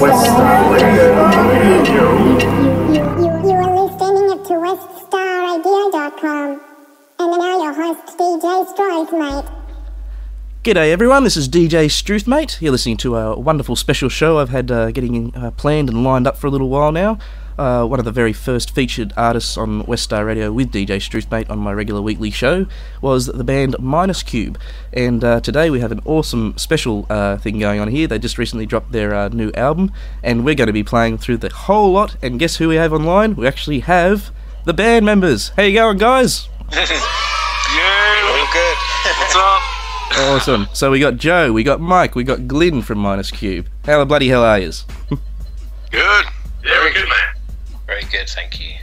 West Radio. You are listening to weststarradio.com. And now your host, DJ Struth Mate. G'day everyone, this is DJ Struth Mate. You're listening to a wonderful special show I've had getting planned and lined up for a little while now. One of the very first featured artists on West Star Radio with DJ Struth Mate on my regular weekly show was the band Minus Cube. And today we have an awesome special thing going on here. They just recently dropped their new album, and we're going to be playing through the whole lot. And guess who we have online? We actually have the band members. How you going, guys? Yeah, all good. What's up? Awesome. So we got Joe, we got Mike, we got Glyn from Minus Cube. How the bloody hell are yous? Good. Very good, man. Very good, thank you.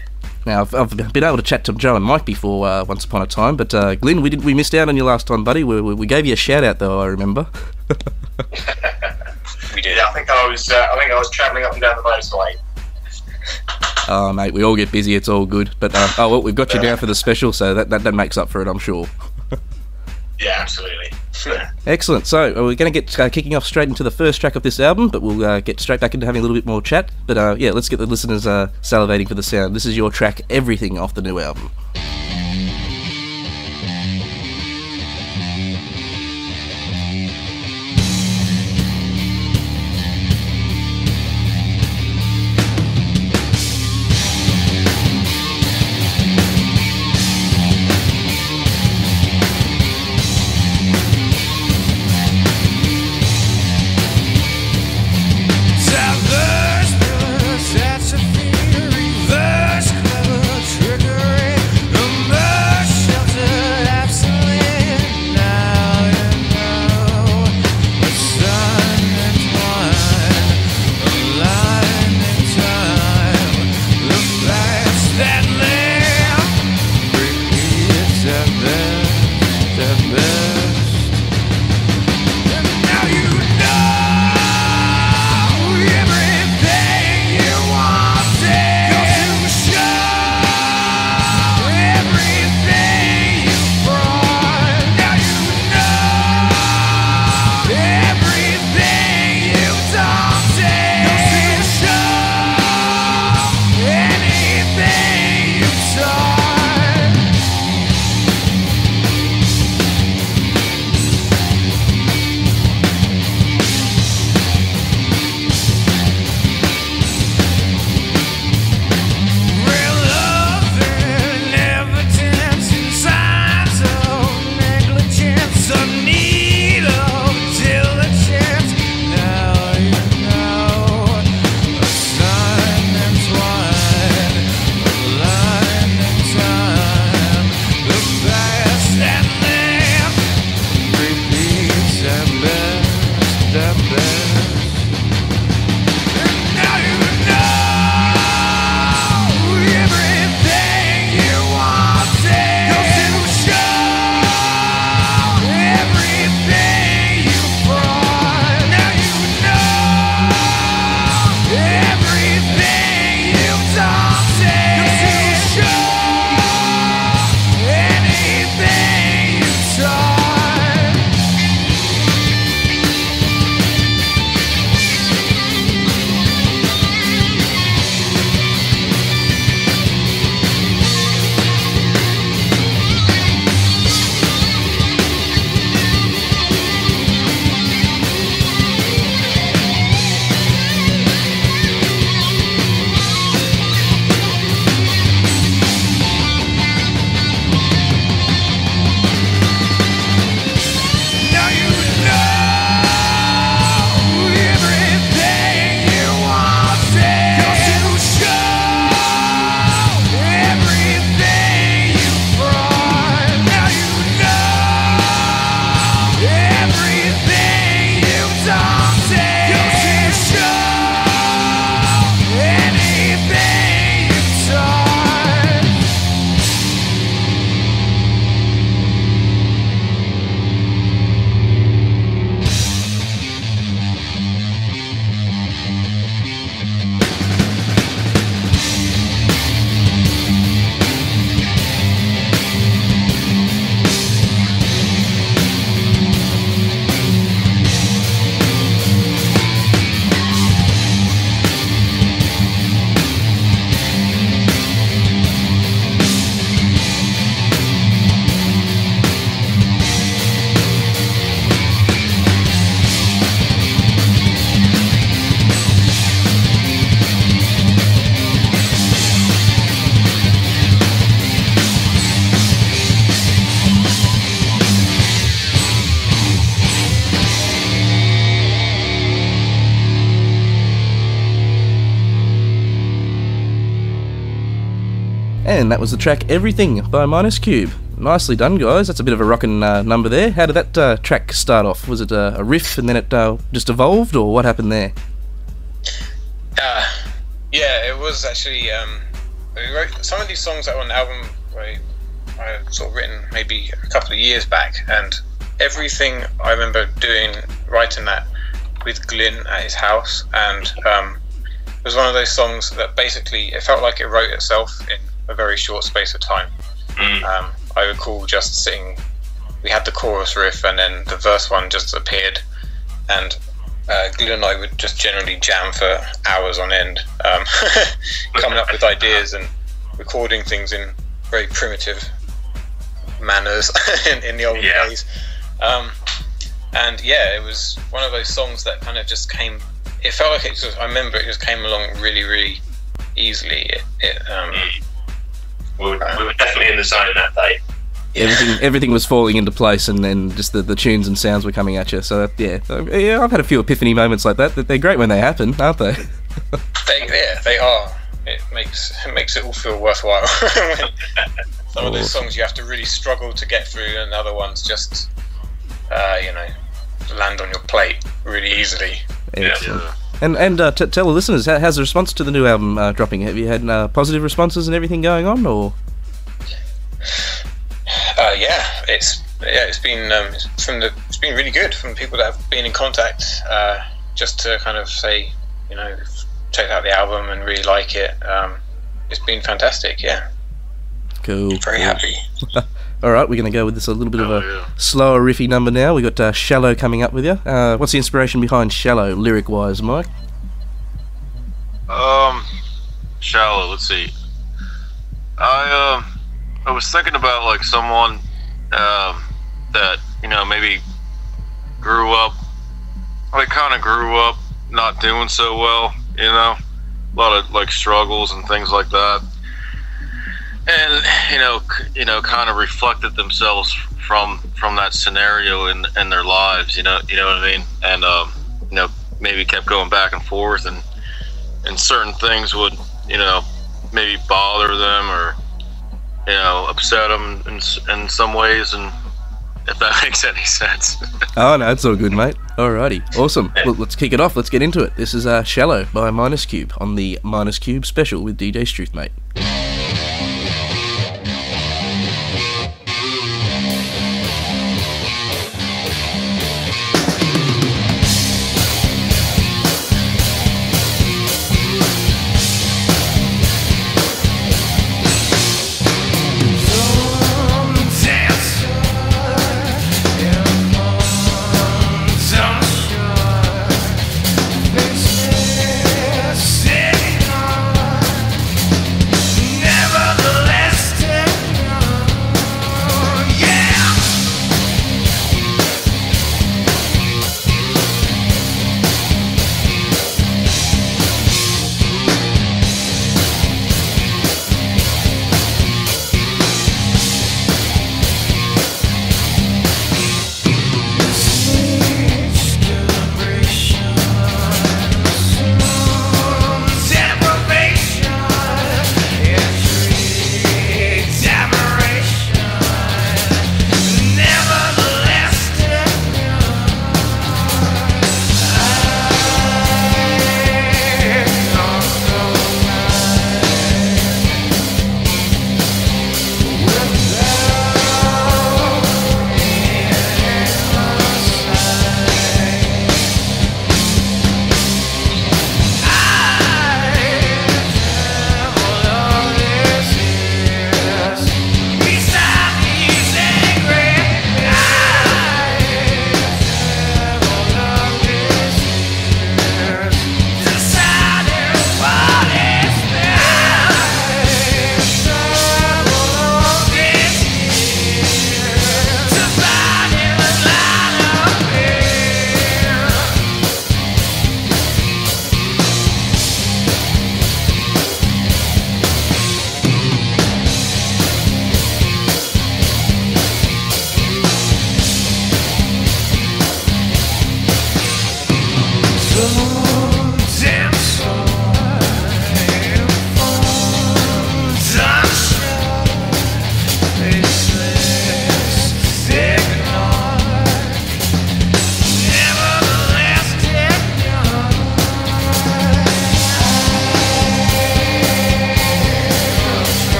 Now, I've been able to chat to Joe and Mike before once upon a time, but Glyn, we missed out on you last time, buddy. We gave you a shout out though, I remember. We did. Yeah, I think I was travelling up and down the motorway. Oh, mate, we all get busy. It's all good. But well, we've got you now for the special, so that makes up for it, I'm sure. Yeah, absolutely. Excellent. So we're going to get kicking off straight into the first track of this album, but we'll get straight back into having a little bit more chat. But yeah, let's get the listeners salivating for the sound. This is your track, Everything, off the new album. That's a theory, that's clever trickery. And that was the track Everything by Minus Cube. Nicely done, guys. That's a bit of a rockin' number there. How did that track start off? Was it a riff and then it just evolved, or what happened there? Yeah, it was actually... we wrote some of these songs that were on the album I sort of written maybe a couple of years back, and everything I remember writing that with Glyn at his house, and it was one of those songs that basically it felt like it wrote itself in a very short space of time. I recall just sitting, we had the chorus riff and then the verse one just appeared, and Glyn and I would just generally jam for hours on end, coming up with ideas and recording things in very primitive manners in the old days. And yeah, it was one of those songs that kind of just came. It felt like I remember it just came along really, really easily. We were definitely in the zone that day. Everything was falling into place, and then just the tunes and sounds were coming at you. So yeah, I've had a few epiphany moments like that. They're great when they happen, aren't they? They are. It makes it all feel worthwhile. Some of those songs you have to really struggle to get through, and other ones just land on your plate really easily. Excellent. And tell the listeners, how's the response to the new album dropping? Have you had positive responses and everything going on, or? It's been really good from people that have been in contact, just to kind of say, check out the album and really like it. It's been fantastic. Yeah. Cool. Very happy. All right, we're going to go with this a little bit of a slower riffy number now. We got Shallow coming up with you. What's the inspiration behind Shallow, lyric-wise, Mike? Shallow. Let's see. I was thinking about like someone that maybe grew up not doing so well. A lot of like struggles and things like that. And kind of reflected themselves from that scenario in their lives. You know what I mean? And maybe kept going back and forth, and certain things would maybe bother them or upset them in some ways, and if that makes any sense. Oh no, it's all good, mate. Alrighty, awesome. Well, let's kick it off. Let's get into it. This is Shallow by Minus Cube on the Minus Cube special with DJ Struth Mate. Sitting on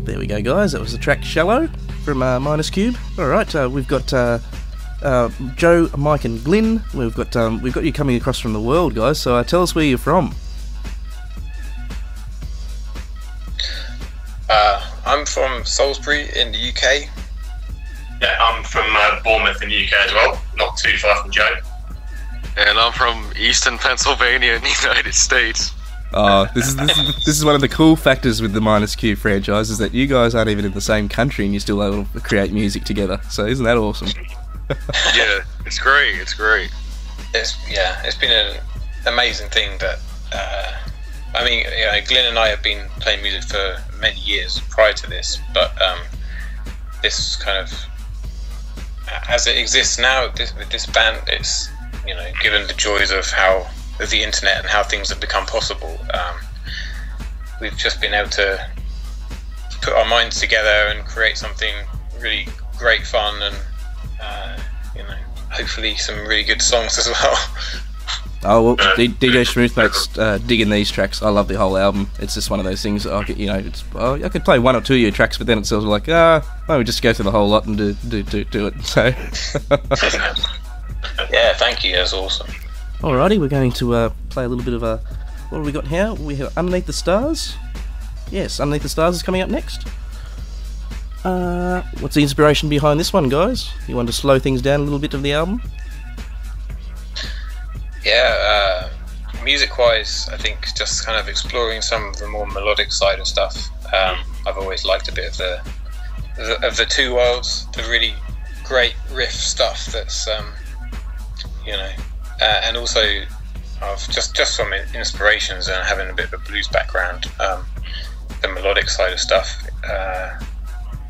There we go, guys. That was the track "Shallow" from Minus Cube. All right, we've got Joe, Mike, and Glyn. We've got you coming across from the world, guys. So tell us where you're from. I'm from Salisbury in the UK. Yeah, I'm from Bournemouth in the UK as well, not too far from Joe. And I'm from Eastern Pennsylvania in the United States. Oh, this is one of the cool factors with the Minus Cube franchise, is that you guys aren't even in the same country and you're still able to create music together. So isn't that awesome? Yeah, it's great. It's great. It's been an amazing thing that. I mean, you know, Glyn and I have been playing music for many years prior to this, but this kind of, as it exists now, with this band, it's, you know, given the joys of the internet and how things have become possible, we've just been able to put our minds together and create something really great fun, and you know, hopefully some really good songs as well. Oh well, DJ Struth Mate's digging these tracks. I love the whole album. It's just one of those things. I could play one or two of your tracks, but then it's sort of like, why don't we just go through the whole lot and do it? So. Yeah, thank you. That's awesome. Alrighty, we're going to play a little bit of a. What have we got here? We have Underneath the Stars. Yes, Underneath the Stars is coming up next. What's the inspiration behind this one, guys? You want to slow things down a little bit of the album? Yeah, music-wise, I think just kind of exploring some of the more melodic side of stuff. I've always liked a bit of the two worlds, the really great riff stuff that's, you know, and also of just from inspirations and having a bit of a blues background. The melodic side of stuff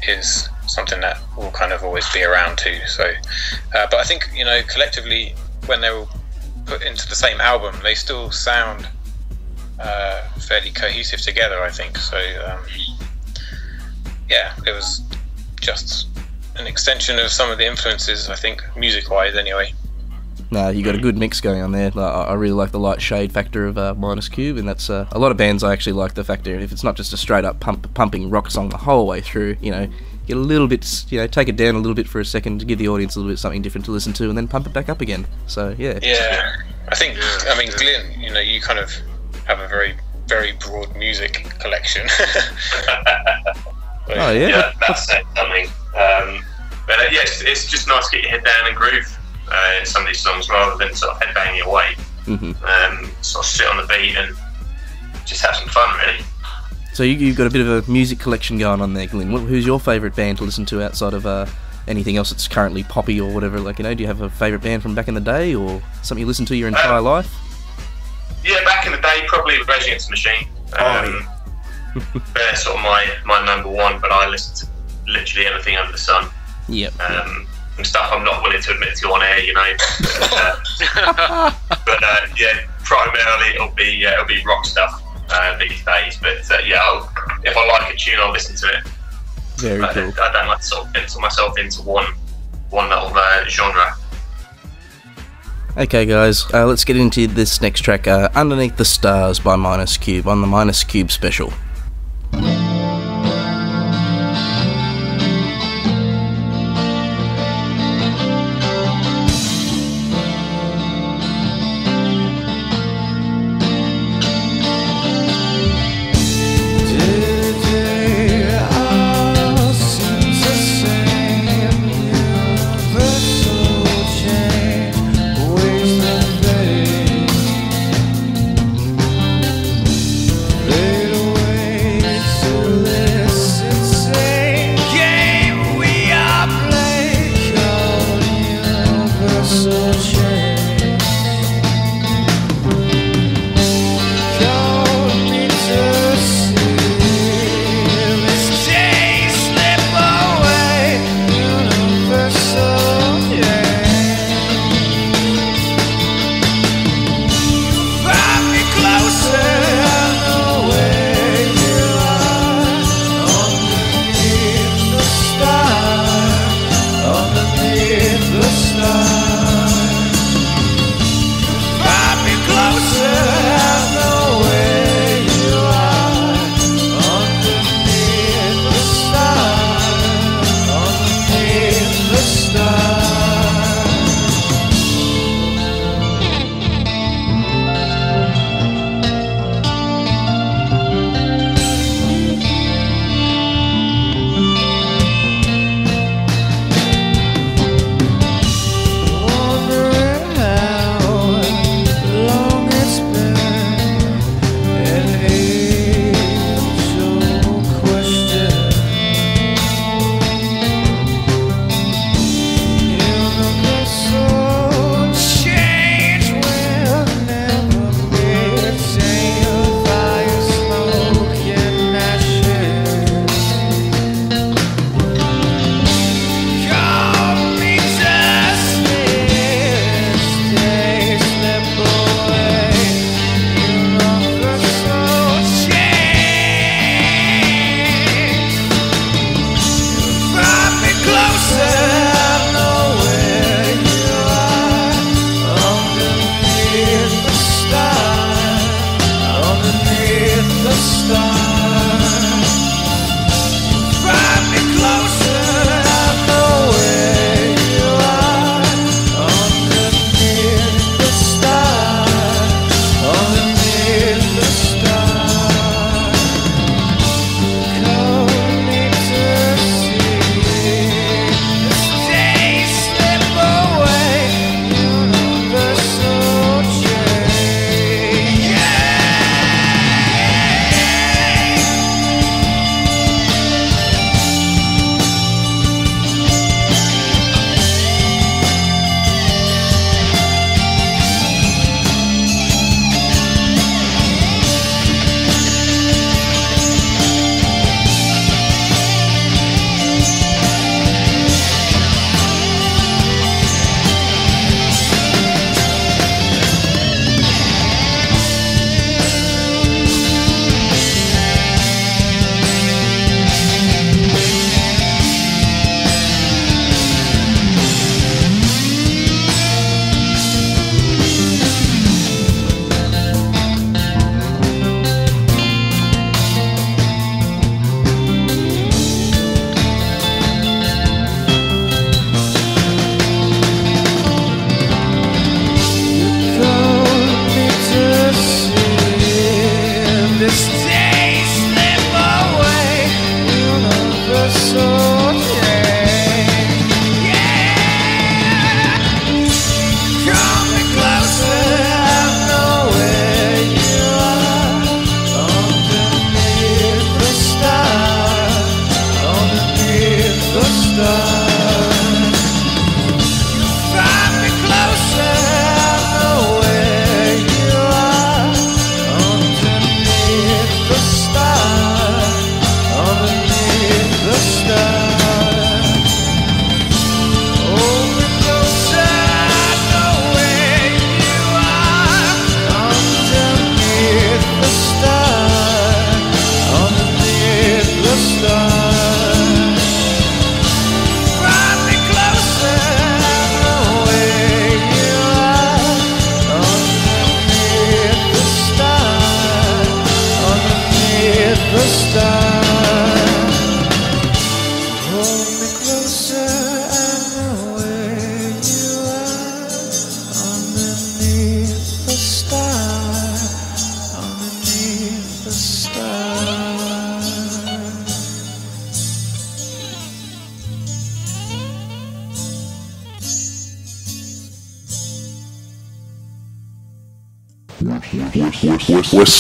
is something that will kind of always be around too. So, but I think, you know, collectively, when they were put into the same album, they still sound fairly cohesive together, I think. So yeah, it was just an extension of some of the influences, I think, music-wise anyway. No, you got a good mix going on there. I really like the light shade factor of Minus Cube, and that's a lot of bands I actually like the factor. If it's not just a straight up pumping rock song the whole way through, you know, get a little bit, you know, take it down a little bit for a second to give the audience a little bit something different to listen to, and then pump it back up again. So yeah. Yeah, I think, I mean, Glyn, you know, you kind of have a very, very broad music collection. Oh yeah. Yeah, that's something. But yeah, it's just nice to get your head down and groove in some of these songs rather than sort of headbanging away. Mm-hmm. Sort of sit on the beat and just have some fun, really. So you've got a bit of a music collection going on there, Glyn. Who's your favourite band to listen to outside of anything else that's currently poppy or whatever? Like, you know, do you have a favourite band from back in the day, or something you listen to your entire life? Yeah, back in the day, probably Rage Against the Machine. They're sort of my number one, but I listen to literally anything under the sun. Yep. And stuff I'm not willing to admit to on air, you know. But yeah, primarily it'll be rock stuff these days. But yeah, if I like a tune, I'll listen to it. Very cool. I don't like to sort of pencil myself into one little genre. Okay, guys, let's get into this next track, Underneath the Stars by Minus Cube on the Minus Cube special. Fade away.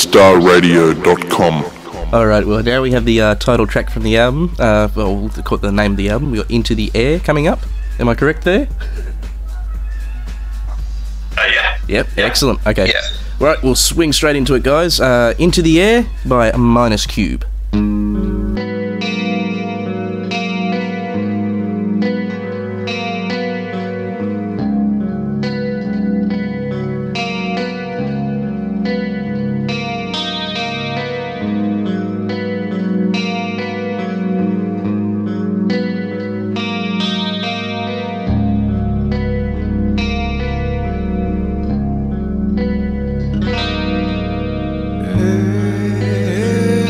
WestStarRadio.com. Alright, well now we have the title track from the album, well, we'll call it the name of the album. We got Into the Air coming up. Am I correct there? Yeah. Yep, Yeah. excellent. Okay. Yeah. Right, we'll swing straight into it, guys. Into the Air by Minus Cube.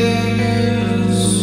Yes.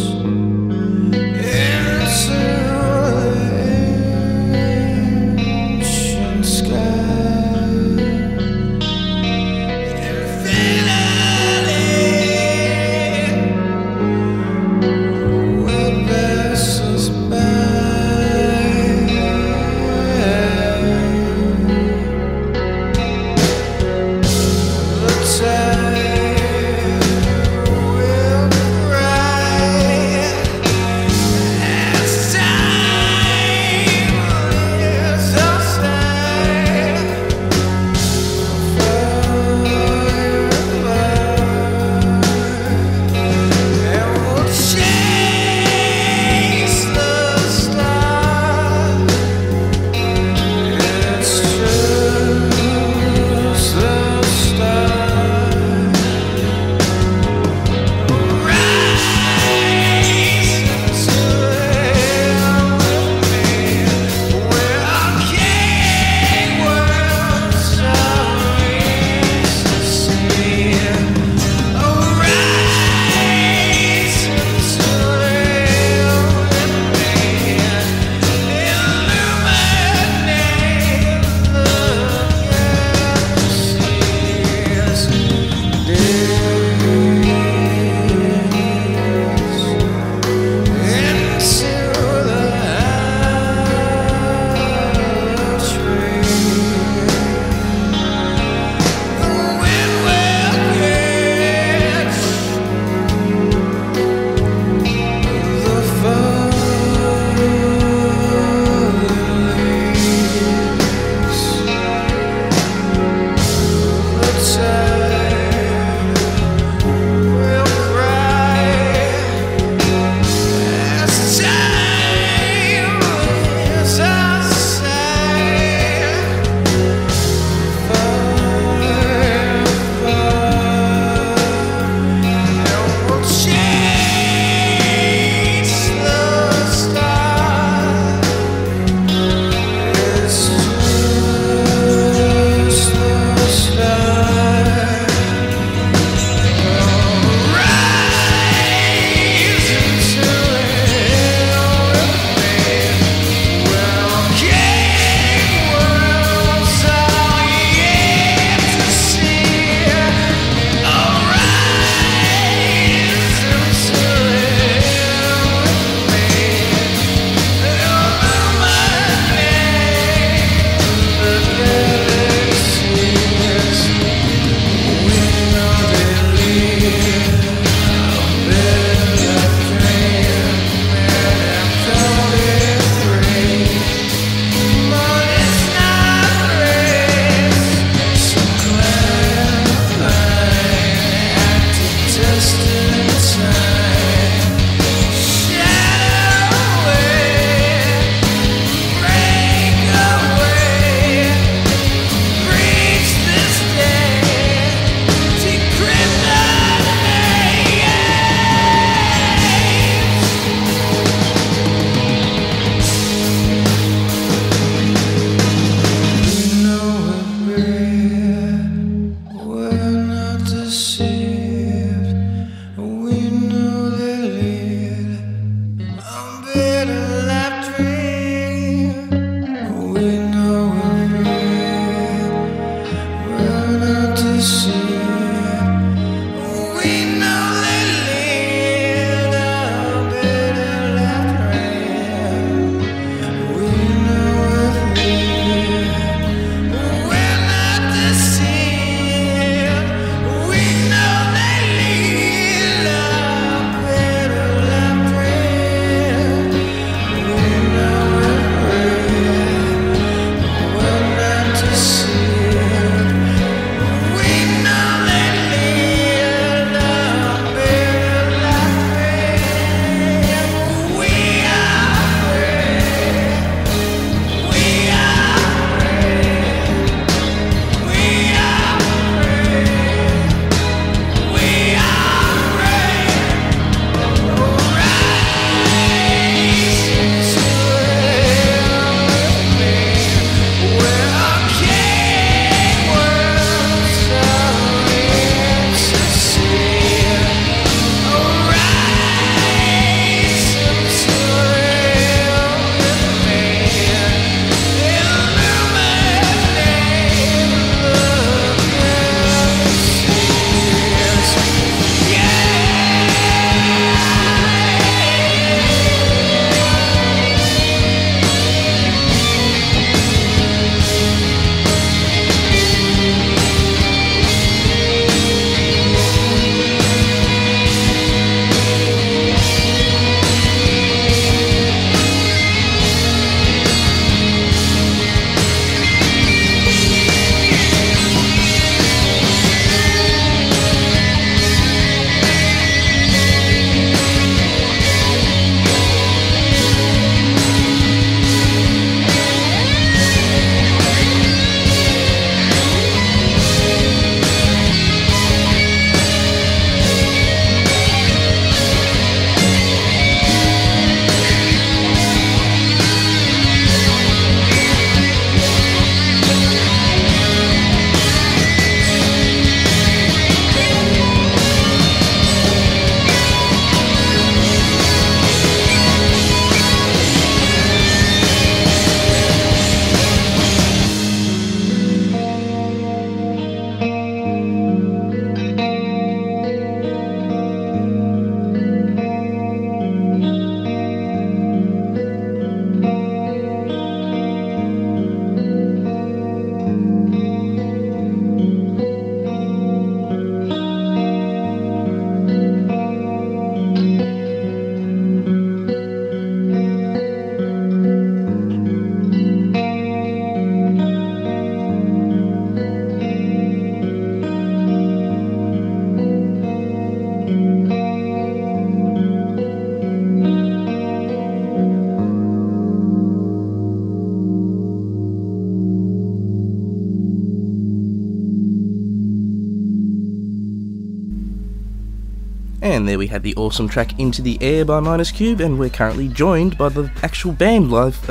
And there we had the awesome track Into the Air by Minus Cube, and we're currently joined by the actual band live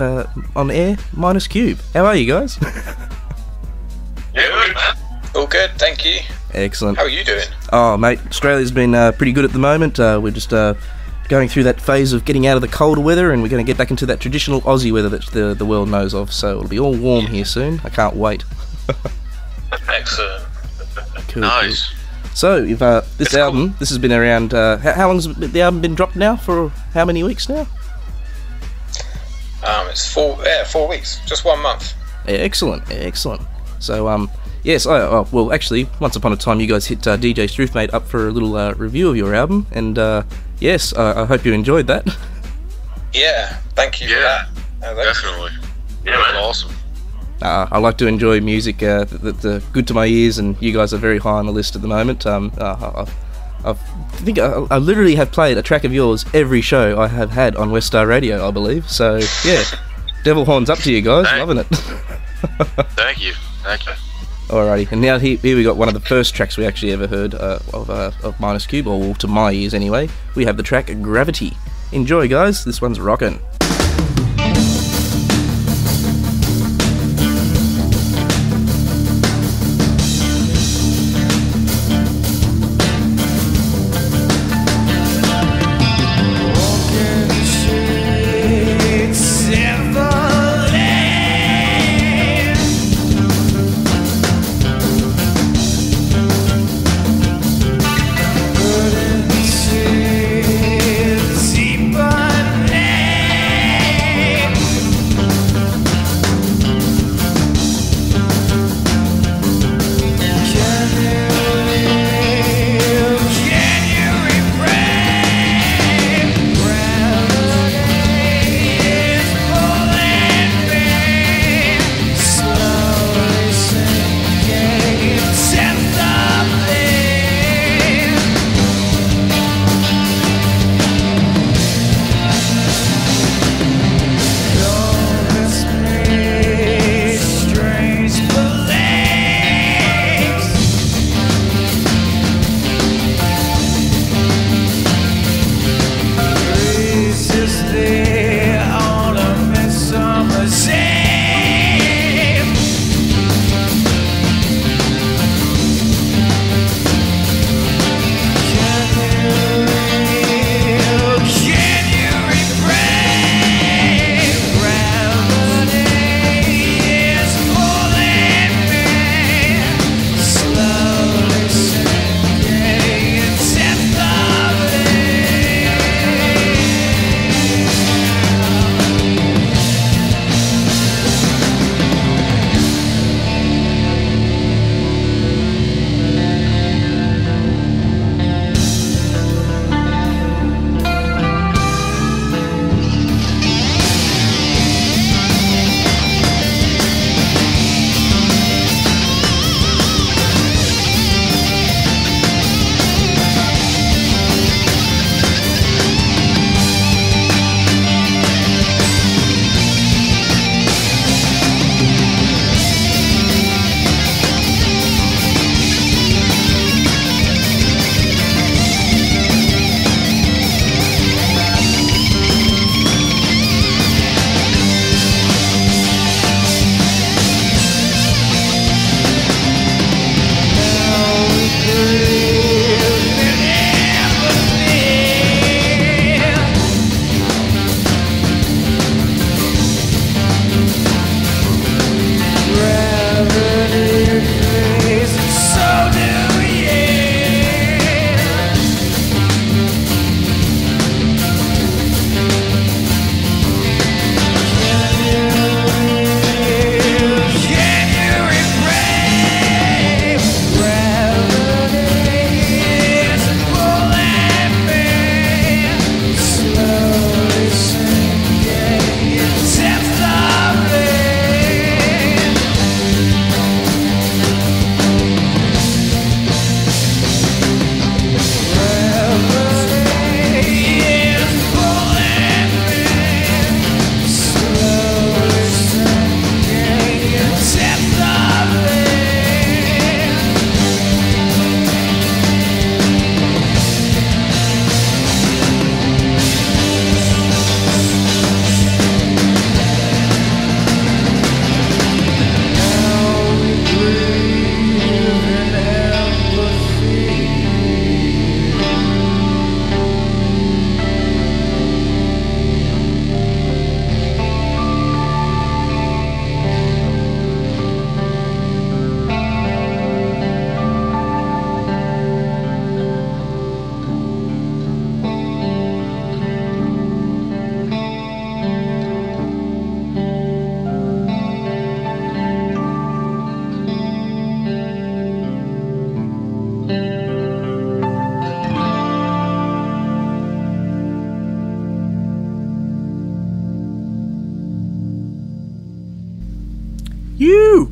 on air, Minus Cube. How are you guys? Yeah, good, man. All good, thank you. Excellent. How are you doing? Oh, mate, Australia's been pretty good at the moment. We're just going through that phase of getting out of the colder weather, and we're going to get back into that traditional Aussie weather that the world knows of, so it'll be all warm here soon. I can't wait. Excellent. Cool, Nice. Cool. So, if this album, this has been around, how long's the album been dropped now? For how many weeks now? It's 4 weeks, just 1 month. Excellent, excellent. So, yes, well, actually, once upon a time you guys hit DJ Struth Mate up for a little review of your album, and yes, I hope you enjoyed that. Yeah, thank you for that. Definitely. Yeah, man. Awesome. I like to enjoy music that's good to my ears, and you guys are very high on the list at the moment. I I think I literally have played a track of yours every show I have had on West Star Radio, I believe. So yeah, Devil Horns up to you guys, loving it. Thank you. Alrighty, and now here we got one of the first tracks we actually ever heard of Minus Cube, or to my ears anyway. We have the track Gravity. Enjoy, guys. This one's rockin'.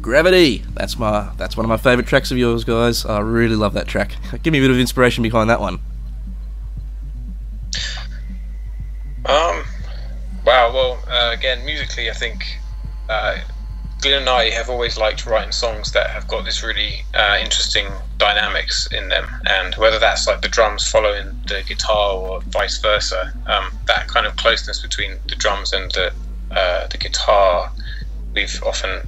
Gravity. That's one of my favourite tracks of yours, guys. I really love that track. Give me a bit of inspiration behind that one. Wow. Well, again, musically, I think Glenn and I have always liked writing songs that have got this really interesting dynamics in them, and whether that's like the drums following the guitar or vice versa, that kind of closeness between the drums and the guitar, we've often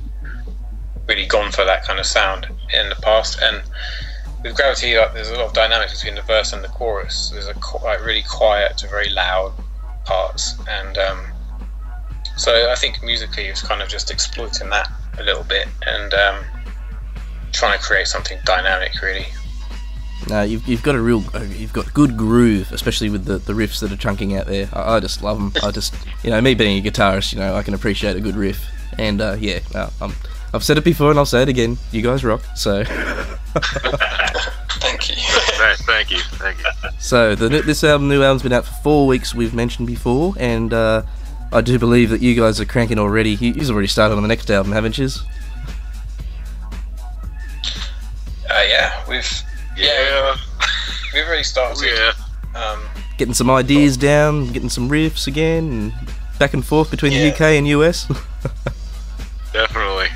really gone for that kind of sound in the past. And with Gravity, like, there's a lot of dynamics between the verse and the chorus. There's like really quiet to very loud parts, and so I think musically it's kind of just exploiting that a little bit and trying to create something dynamic, really. No, you've got you've got good groove, especially with the riffs that are chunking out there. I just love them. I just, me being a guitarist, I can appreciate a good riff. And I've said it before and I'll say it again. You guys rock. So. Thank you. Thank you. So this new album's been out for 4 weeks. We've mentioned before, and I do believe that you guys are cranking already. You've already started on the next album, haven't you? Yeah, we've already started. Yeah. Getting some ideas down, getting some riffs again, and back and forth between the UK and US. Definitely.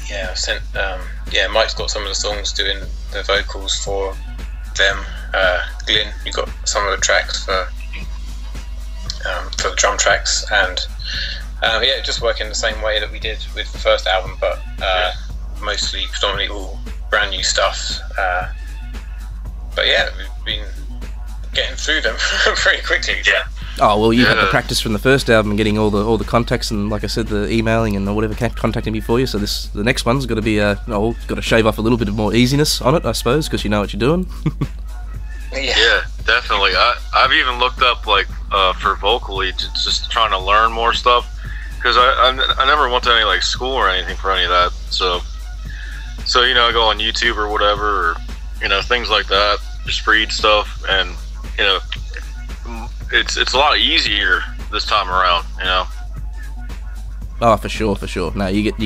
Yeah, I've sent. Mike's got some of the songs doing the vocals for them. Glyn, you got some of the tracks for the drum tracks, and just working the same way that we did with the first album, but mostly predominantly all brand new stuff. But yeah, we've been getting through them pretty quickly. Yeah. Oh well, you had the practice from the first album and getting all the contacts and, like I said, the emailing and whatever contacting before you. So the next one's got to be got to shave off a little bit of more easiness on it, I suppose, because you know what you're doing. Yeah, definitely. I've even looked up for vocally, just trying to learn more stuff, because I never went to any school or anything for any of that. So I go on YouTube or whatever, or things like that, just read stuff, and it's a lot easier this time around. Oh, for sure. No, you get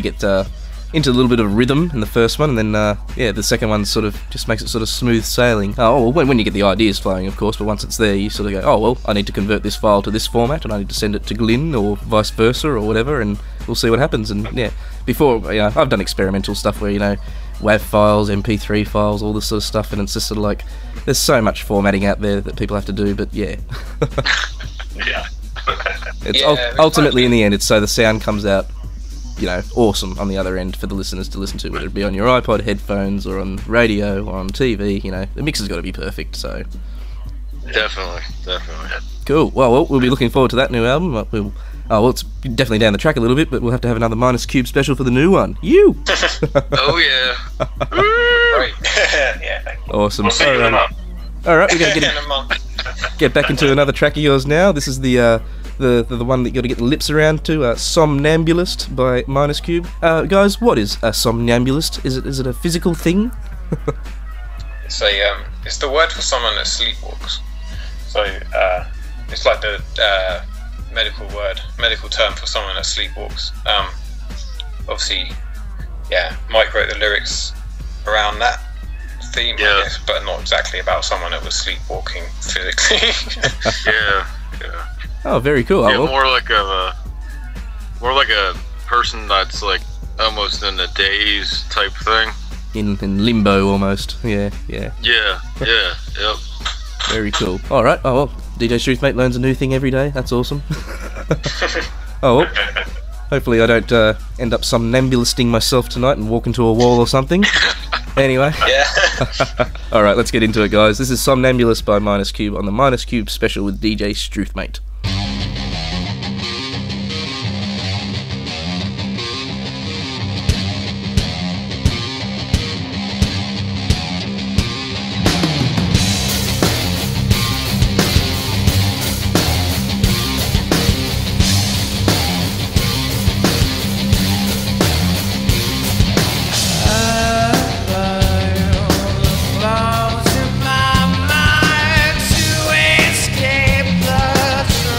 into a little bit of rhythm in the first one, and then the second one sort of just makes it sort of smooth sailing. Oh, well, when you get the ideas flowing, of course, but once it's there, you sort of go, oh well, I need to convert this file to this format, and I need to send it to Glyn or vice versa or whatever, and we'll see what happens. And before, I've done experimental stuff where WAV files, MP3 files, all this sort of stuff, and it's just sort of there's so much formatting out there that people have to do, but yeah. Yeah. It's ultimately in the end, it's so the sound comes out awesome on the other end for the listeners to listen to, whether it be on your iPod, headphones, or on radio, or on TV. The mix has got to be perfect. So definitely. Cool. Well, we'll be looking forward to that new album. It's definitely down the track a little bit, but we'll have to have another Minus Cube special for the new one. You. Oh yeah. Right. Yeah. Awesome. We'll see you in a month. All right, we're gonna get back into another track of yours now. This is the one that you got to get the lips around to, Somnambulist by Minus Cube. Guys, what is a somnambulist? Is it a physical thing? It's the word for someone that sleepwalks. So it's like the medical term for someone that sleepwalks. Obviously, Mike wrote the lyrics around that theme, I guess, but not exactly about someone that was sleepwalking physically. Yeah. Oh, very cool. Yeah, more like a person that's almost in a daze type thing. In limbo almost. Yeah. Yep. Very cool. All right. Oh well, DJ Struth Mate learns a new thing every day. That's awesome. Oh well. Hopefully I don't end up somnambulisting myself tonight and walk into a wall or something. Anyway. Yeah. All right, let's get into it, guys. This is Somnambulist by Minus Cube on the Minus Cube special with DJ Struth Mate. Close in my mind to escape the truth.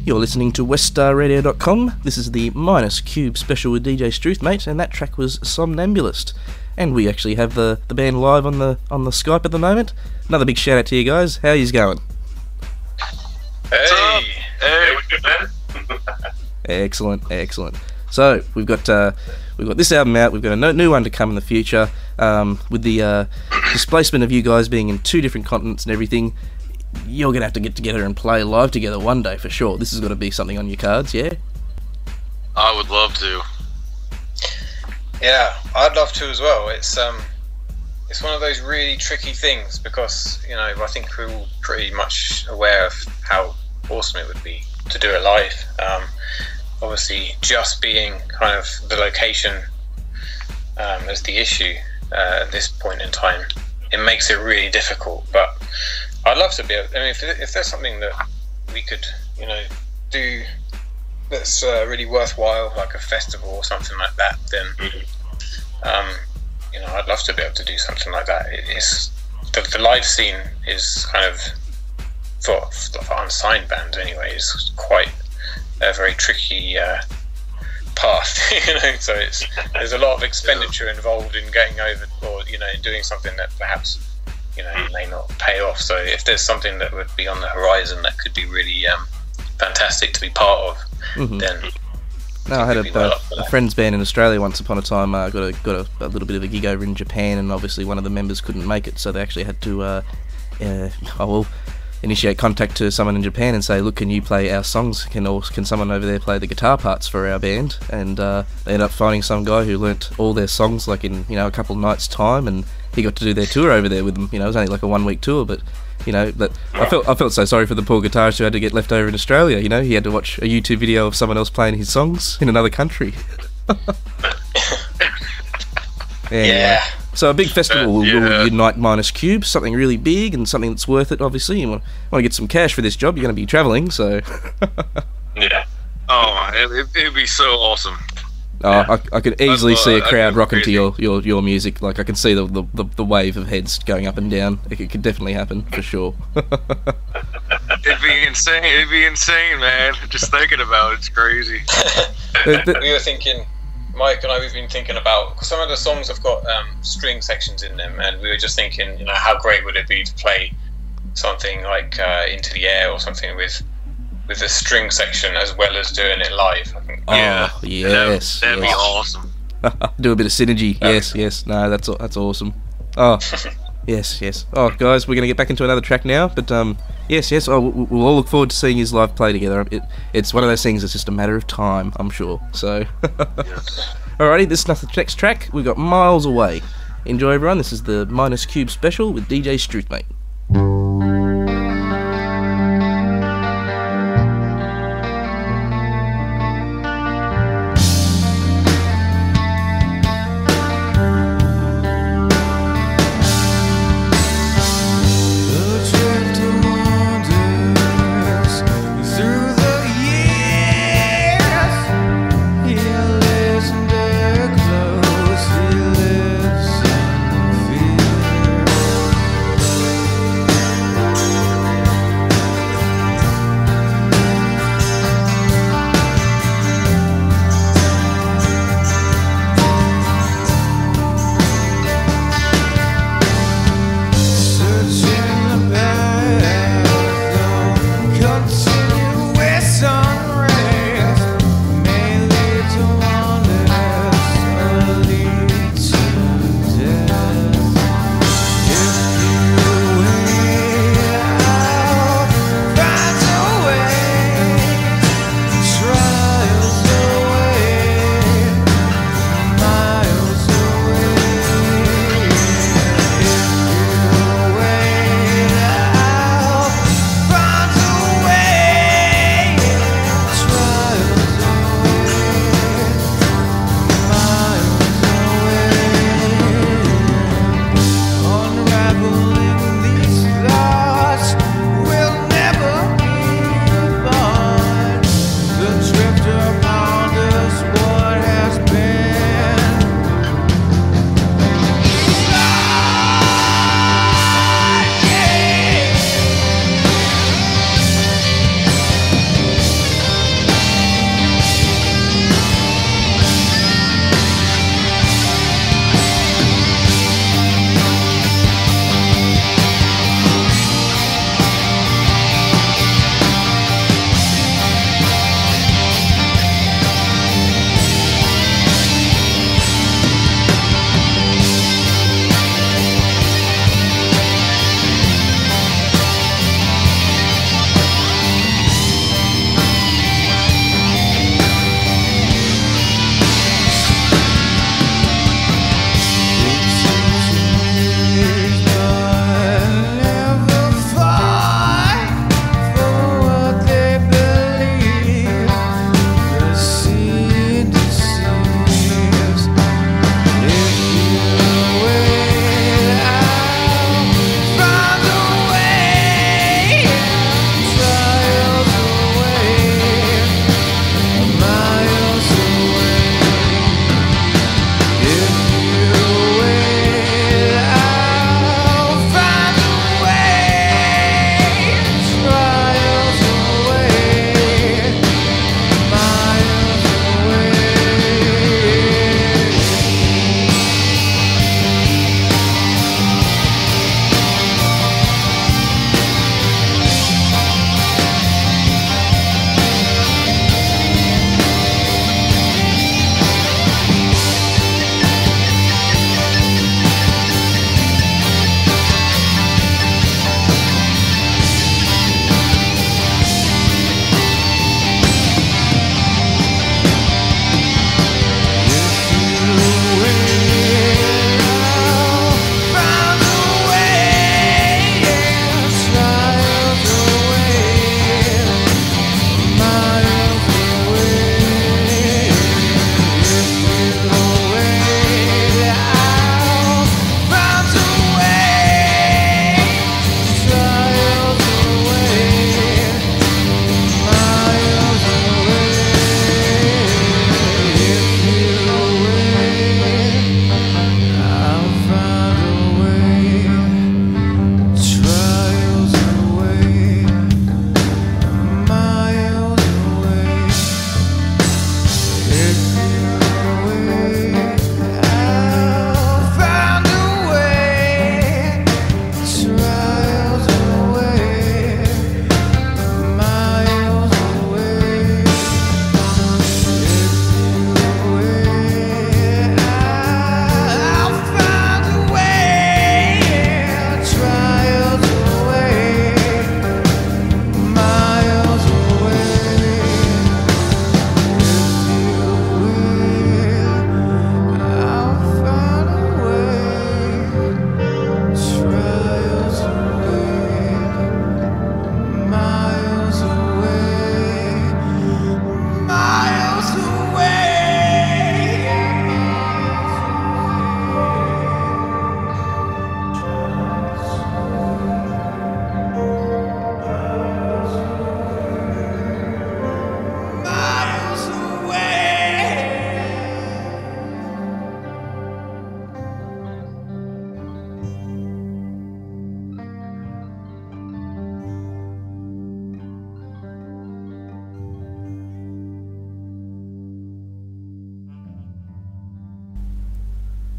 You're listening to WestStarRadio.com. This is the Minus Cube special with DJ Struth Mate, and that track was Somnambulist. And we actually have the band live on the Skype at the moment. Another big shout out to you guys. How yous going? Hey, we're good, man. Excellent. So we've got this album out. We've got a new one to come in the future. With the displacement of you guys being in 2 different continents and everything, you're gonna have to get together and play live together one day for sure. This is going to be something on your cards, yeah? I would love to. Yeah, I'd love to as well. It's one of those really tricky things because, you know, I think we're all pretty much aware of how awesome it would be to do it live. Obviously, just being kind of the location as the issue at this point in time, it makes it really difficult. But I'd love to be able, I mean, if there's something that we could, you know, do that's really worthwhile, like a festival or something like that, then, you know, I'd love to be able to do something like that. It's the live scene is kind of, for unsigned bands anyway, is quite a very tricky path, you know. So there's a lot of expenditure involved in getting over, or, you know, in doing something that perhaps, you know, may not pay off. So if there's something that would be on the horizon that could be really fantastic to be part of, then no, I had a friend's band in Australia once upon a time. Got a little bit of a gig over in Japan, and obviously one of the members couldn't make it, so they actually had to initiate contact to someone in Japan and say, look, can you play our songs? Can someone over there play the guitar parts for our band? And they ended up finding some guy who learnt all their songs like in, you know, a couple of nights' time, and he got to do their tour over there with them. You know, it was only like a 1-week tour, but, you know, but I felt so sorry for the poor guitarist who had to get left over in Australia. You know, he had to watch a YouTube video of someone else playing his songs in another country. Anyway. Yeah. So a big festival will unite Minus Cube, something really big and something that's worth it, obviously. You want to get some cash for this job, you're going to be travelling, so... Yeah. Oh, it'd be so awesome. Oh, yeah. I could easily see a crowd rocking to your music. Like, I can see the wave of heads going up and down. It could definitely happen, for sure. It'd be insane, man. Just thinking about it's crazy. We were thinking... Mike and I, we've been thinking about, some of the songs have got string sections in them, and we were just thinking, you know, how great would it be to play something like Into the Air or something with a string section as well as doing it live. I think. Oh, yes. That'd be awesome. Do a bit of synergy. Yes. No, that's awesome. Oh, yes. Oh, guys, we're going to get back into another track now, but yes. Oh, we'll all look forward to seeing his live play together. It's one of those things. It's just a matter of time, I'm sure. So, alrighty, this is the next track. We've got Miles Away. Enjoy, everyone. This is the Minus Cube special with DJ Struth Mate. Close, he lives in fear.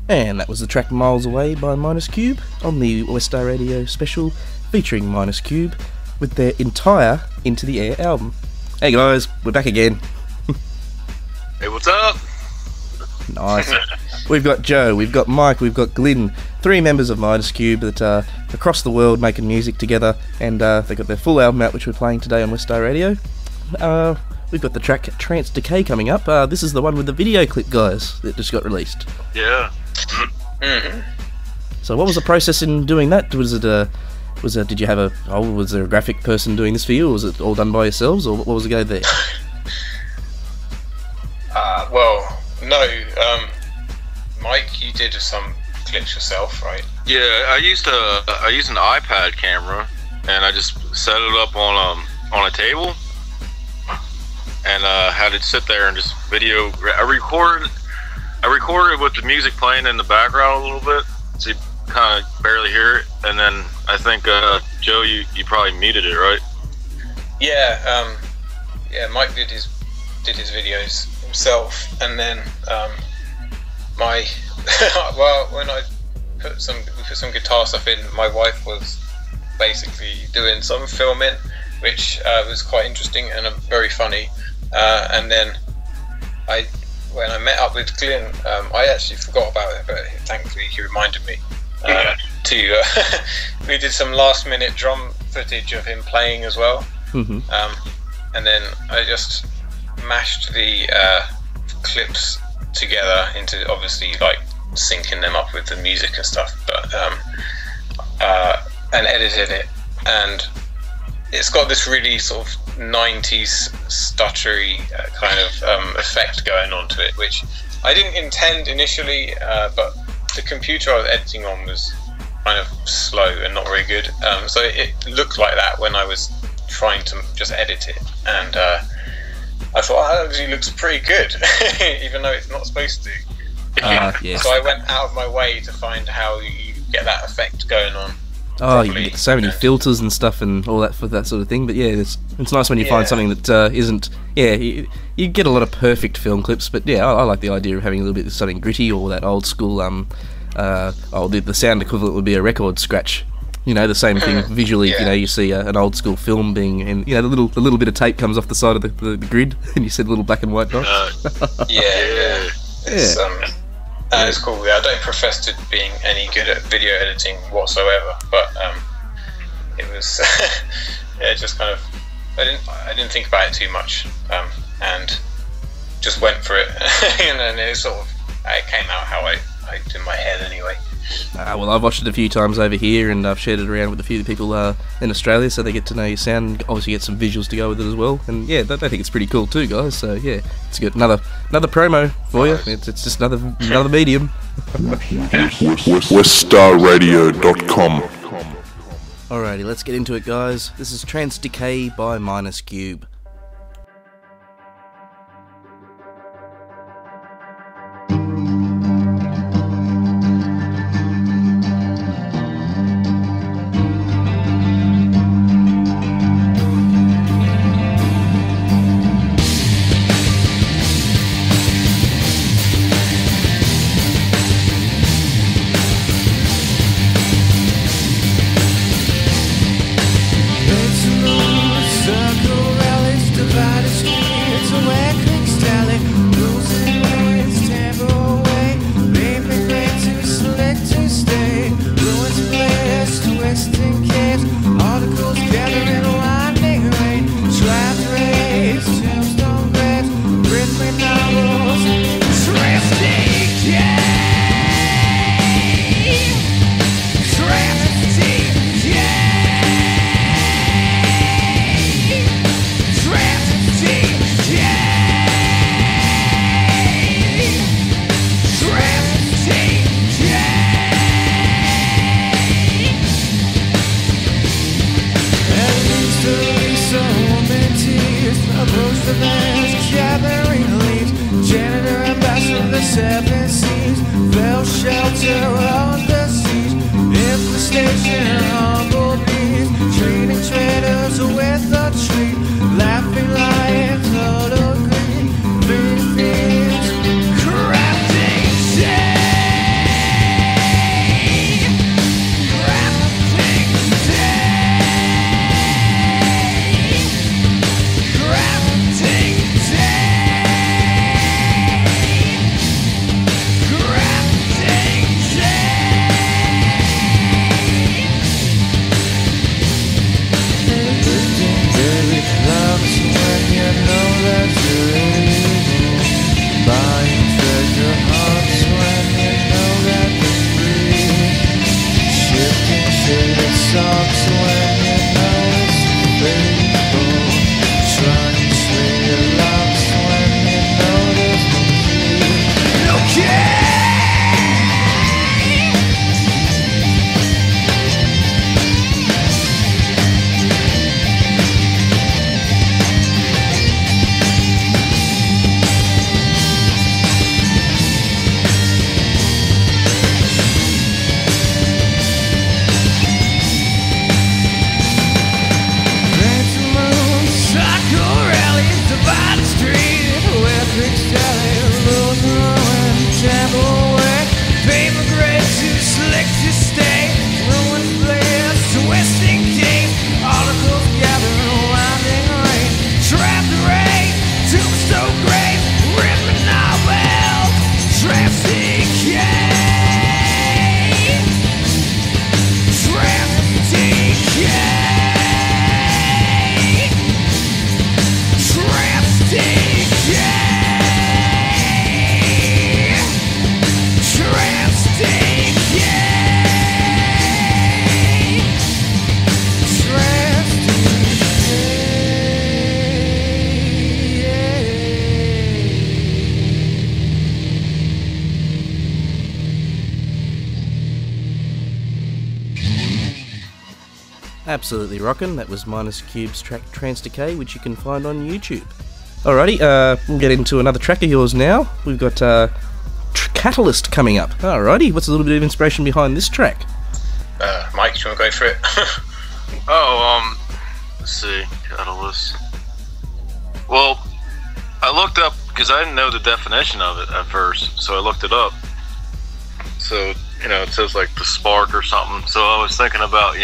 And that was the track Miles Away by Minus Cube on the West Star Radio special featuring Minus Cube with their entire Into the Air album. Hey guys, we're back again. Hey, what's up? Nice. We've got Joe, we've got Mike, we've got Glyn, 3 members of Minus Cube that are across the world making music together, and they've got their full album out, which we're playing today on West Star Radio. We've got the track Trance Decay coming up. This is the one with the video clip, guys, that just got released. Yeah. So what was the process in doing that? Was there a graphic person doing this for you, or was it all done by yourselves, or what was the go there? Well, no. Mike, you did some clips yourself, right? Yeah, I used an iPad camera, and I just set it up on a table, and had it sit there and just video. I recorded with the music playing in the background a little bit, so you kind of barely hear it. And then I think Joe, you probably muted it, right? Yeah, Mike did his videos himself, and then well, when we put some guitar stuff in, my wife was basically doing some filming, which was quite interesting and very funny. And then when I met up with Glyn, I actually forgot about it, but thankfully he reminded me. We did some last minute drum footage of him playing as well. Mm-hmm. And then I just mashed the clips together into, obviously, like syncing them up with the music and stuff, but and edited it, and it's got this really sort of 90s stuttery kind of effect going on to it, which I didn't intend initially, but the computer I was editing on was kind of slow and not very good, so it looked like that when I was trying to just edit it, and I thought, that actually looks pretty good, even though it's not supposed to. Yes. So I went out of my way to find how you get that effect going on. Oh, you get so many filters and stuff and all that for that sort of thing. But yeah, it's nice when you find something that isn't. Yeah, you get a lot of perfect film clips, but yeah, I like the idea of having a little bit of something gritty, or that old school. The sound equivalent would be a record scratch. You know, the same thing visually. Yeah. You know, you see an old school film being, and you know, the little bit of tape comes off the side of the grid, and you see the little black and white dot. It's cool. Yeah, I don't profess to being any good at video editing whatsoever, but it was just kind of I didn't think about it too much, and just went for it, and then it came out how I did in my head anyway. Well, I've watched it a few times over here, and I've shared it around with a few people in Australia, so they get to know your sound. Obviously, get some visuals to go with it as well, and yeah, they think it's pretty cool too, guys. So yeah, it's good. Another promo for you. It's just another medium. WestStarRadio.com. Alrighty, let's get into it, guys. This is Trance Decay by Minus Cube. Crafting Absolutely rockin'. That was Minus Cube's track Trans Decay, which you can find on YouTube. Alrighty, we'll get into another track of yours now. We've got Catalyst coming up. Alrighty, what's a little bit of inspiration behind this track? Mike, do you want to go for it? Let's see, Catalyst. Well, I looked up, because I didn't know the definition of it at first, so I looked it up. So, it says like the spark or something. So I was thinking about,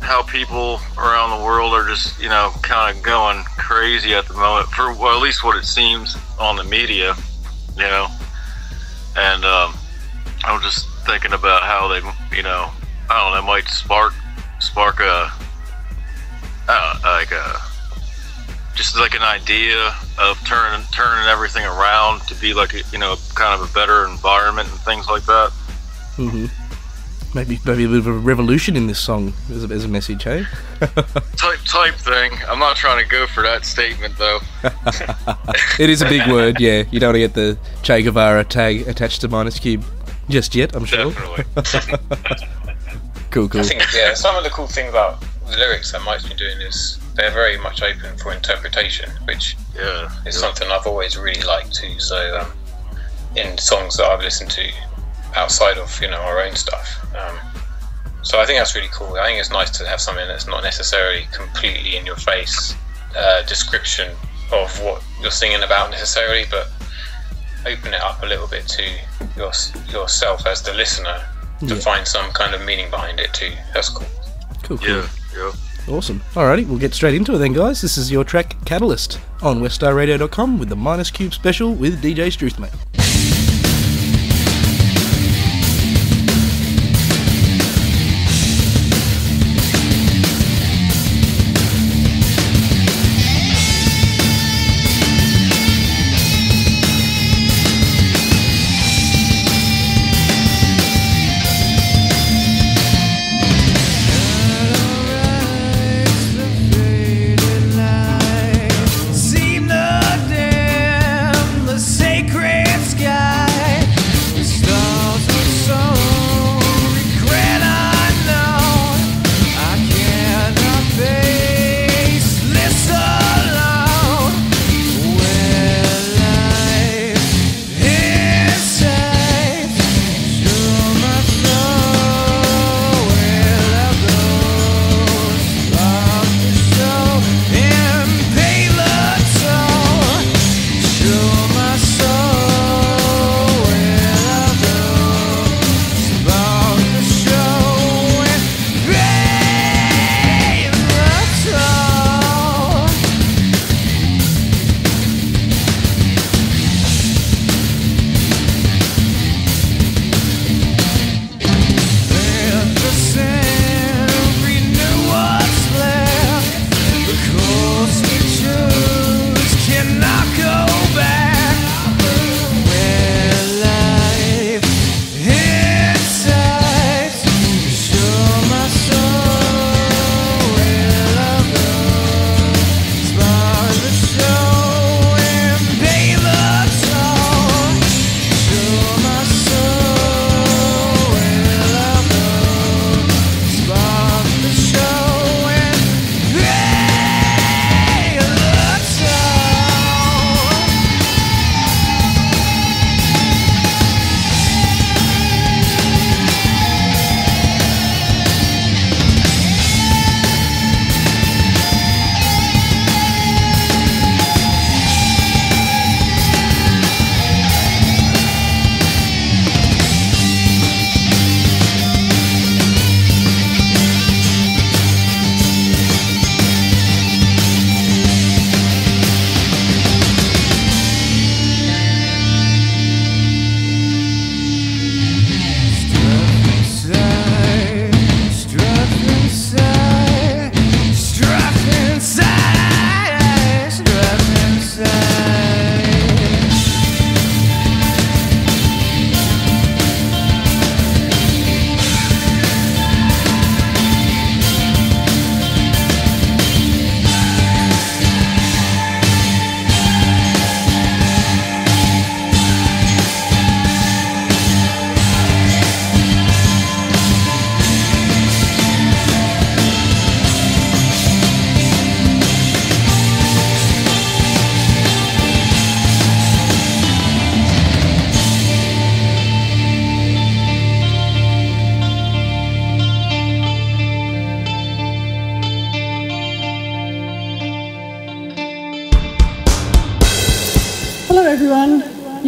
how people around the world are just, kind of going crazy at the moment, for well, at least what it seems on the media, and I was just thinking about how they, might spark just like an idea of turning everything around to be like kind of a better environment and things like that. Mm-hmm. Maybe a bit of a revolution in this song as a message, hey? type thing. I'm not trying to go for that statement though. It is a big word, yeah. You don't want to get the Che Guevara tag attached to Minus Cube just yet, I'm sure. Definitely. Cool. I think, some of the cool thing about the lyrics that Mike's been doing is they're very much open for interpretation, which is something I've always really liked too. So in songs that I've listened to outside of our own stuff, so I think that's really cool. I think it's nice to have something that's not necessarily completely in your face description of what you're singing about necessarily, but open it up a little bit to yourself as the listener to find some kind of meaning behind it too. That's cool. Cool. Yeah. Awesome. Alrighty, we'll get straight into it then, guys. This is your track Catalyst on weststarradio.com with the Minus Cube special with DJ Struth Mate. Sacred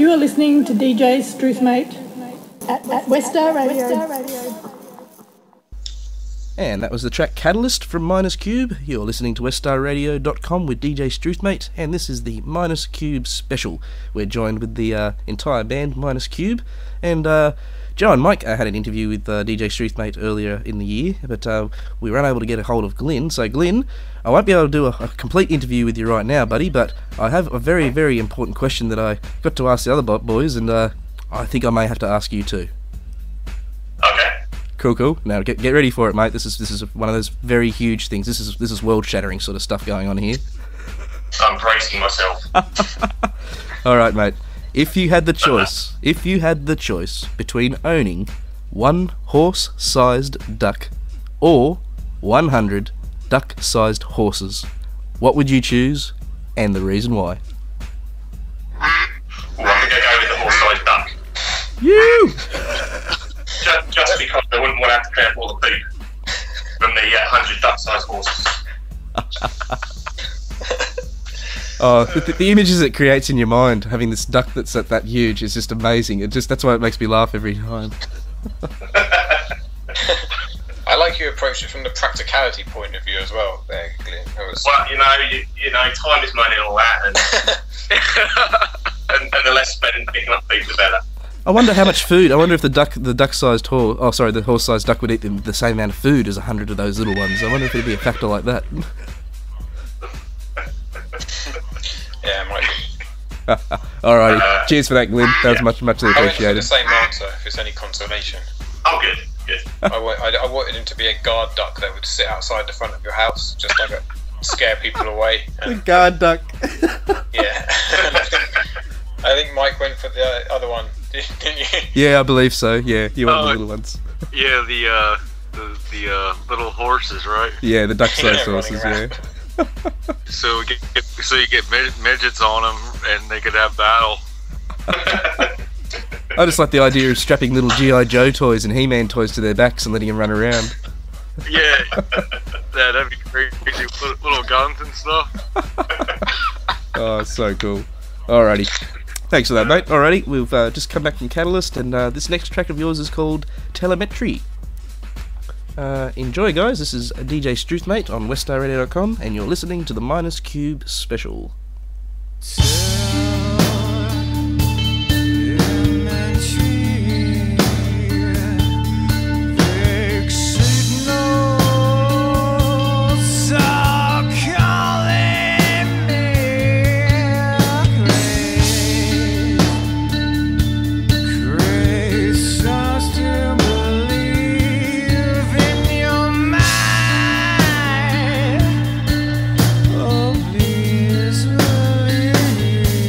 You are listening to DJ Struth Mate at Westar Radio. And that was the track Catalyst from Minus Cube. You're listening to westarradio.com with DJ Struth Mate, and this is the Minus Cube special. We're joined with the entire band Minus Cube, and Joe and Mike had an interview with DJ Struth Mate earlier in the year, but we were unable to get a hold of Glyn. So Glyn, I won't be able to do a complete interview with you right now, buddy, but I have a very, very important question that I got to ask the other boys, and I think I may have to ask you too. Okay. Cool. Now get ready for it, mate. This is one of those very huge things. This is world-shattering sort of stuff going on here. I'm bracing myself. All right, mate. If you had the choice between owning one horse-sized duck or 100 duck-sized horses, what would you choose, and the reason why? Well, I'm going to go with the horse-sized duck. You! Just because I wouldn't want to have to clean up all the poop from the 100 duck-sized horses. Oh, the images it creates in your mind, having this duck that's that huge, is just amazing. That's why it makes me laugh every time. I like you approach it from the practicality point of view as well, there, Glenn. Well, time is money and all that, and the less spent picking up food, the better. I wonder how much food. I wonder if the duck-sized horse. Oh, sorry, the horse-sized duck would eat the same amount of food as 100 of those little ones. I wonder if it'd be a factor like that. Yeah, it might be. Alrighty, cheers for that, Glenn. That was much I went for appreciated. the same answer, if it's any consolation. Oh, good. I wanted him to be a guard duck that would sit outside the front of your house, just like scare people away. The guard duck. Yeah. I think Mike went for the other one, didn't you? Yeah, I believe so. Yeah, you want the little ones. Yeah, the little horses, right? Yeah, the duck-sized horses. Yeah. So you get midgets on them, and they could have battle. I just like the idea of strapping little G.I. Joe toys and He-Man toys to their backs and letting them run around. Yeah, that'd be crazy. Little guns and stuff. Oh, so cool. Alrighty. Thanks for that, mate. Alrighty, we've just come back from Catalyst, and this next track of yours is called Telemetry. Enjoy, guys. This is DJ Struth Mate on westarradio.com, and you're listening to the Minus Cube special. Oh, please believe.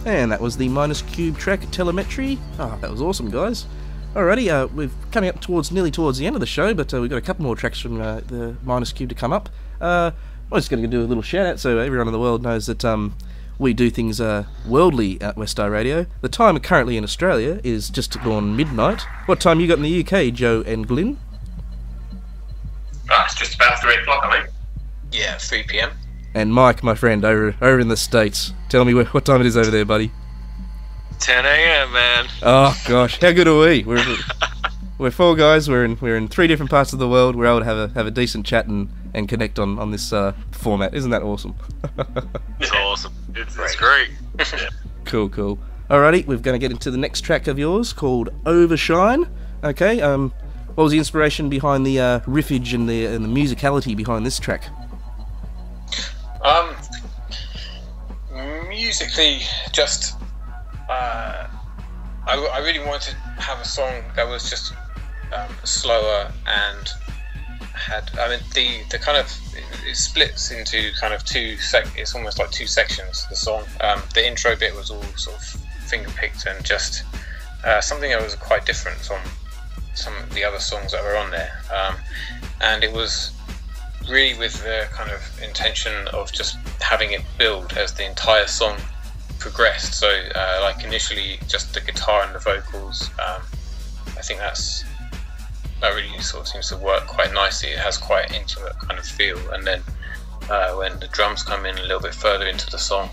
And that was the Minus Cube track, Telemetry. That was awesome, guys. Alrighty, we're coming up nearly towards the end of the show, but we've got a couple more tracks from the Minus Cube to come up. I'm just going to do a little shout out so everyone in the world knows that we do things worldly at West Star Radio. The time currently in Australia is just gone midnight. What time you got in the UK, Joe and Glyn? It's just about 3 o'clock, I think. Yeah, 3 p.m. And Mike, my friend, over in the States. Tell me what time it is over there, buddy. 10 a.m., man. Oh gosh, how good are we? We're four guys. We're in 3 different parts of the world. We're able to have a decent chat and connect on this format. Isn't that awesome? It's awesome. It's great. Cool. Alrighty, we're going to get into the next track of yours called Overshine. Okay. What was the inspiration behind the riffage and the musicality behind this track? Musically, just I really wanted to have a song that was just slower and had. I mean, the kind of it splits into kind of it's almost like 2 sections. The song, the intro bit was all sort of finger picked and just something that was quite different from some of the other songs that were on there, and it was really with the kind of intention of just having it build as the entire song progressed. So like initially just the guitar and the vocals, I think that really sort of seems to work quite nicely. It has quite an intimate kind of feel, and then when the drums come in a little bit further into the song,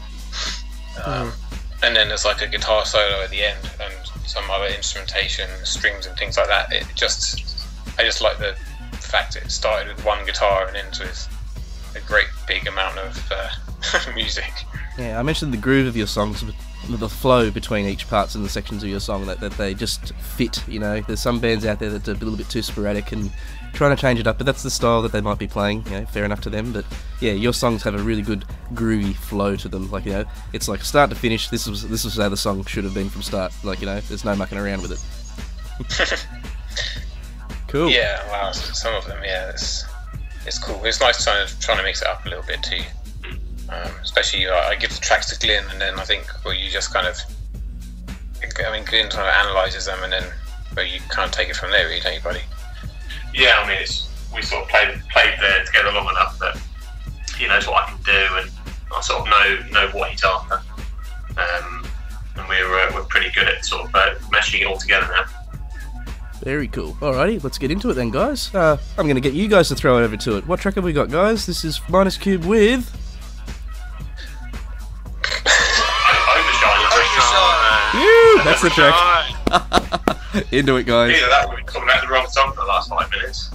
and then there's like a guitar solo at the end and some other instrumentation, strings and things like that. I just like the fact it started with one guitar and ends with a great big amount of music. Yeah, I mentioned the groove of your songs, the flow between each parts and the sections of your song, that they just fit, you know. There's some bands out there that are a little bit too sporadic and trying to change it up, but that's the style that they might be playing, you know, fair enough to them. But yeah, your songs have a really good groovy flow to them, like, you know, it's like start to finish, this was how the song should have been from start, like, you know, there's no mucking around with it. Cool. Yeah, wow, some of them, yeah, it's cool. It's nice trying to mix it up a little bit too. Especially, I give the tracks to Glyn, and then I think, you just kind of, Glyn kind of analyses them, and then, you kind of take it from there, really, don't you, buddy? Yeah, I mean, we sort of played there together long enough that he knows what I can do, and I sort of know what he's after, and we're pretty good at sort of meshing it all together now. Very cool. Alrighty, let's get into it then, guys. I'm going to get you guys to throw over to it. What track have we got, guys? This is Minus Cube with... Overshine. That's the track. Into it, guys. Either that or we've been talking about the wrong song for the last 5 minutes.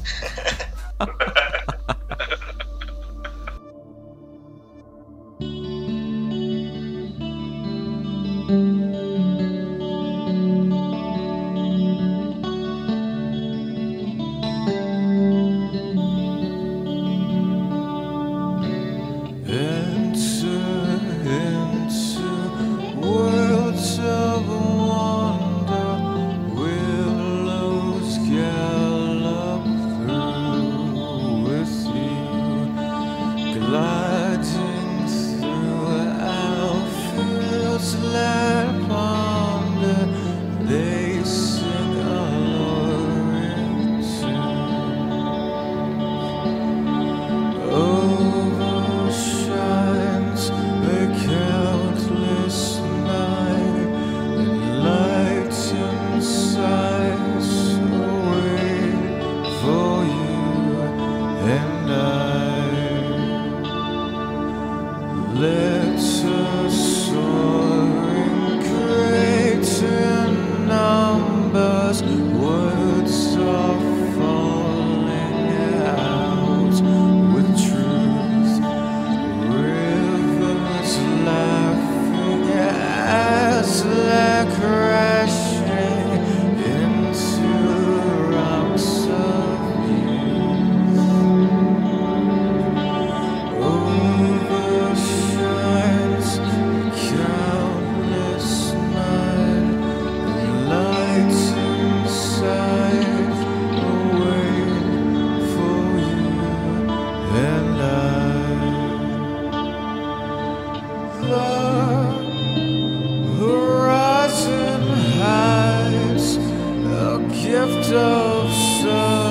gift of surprise,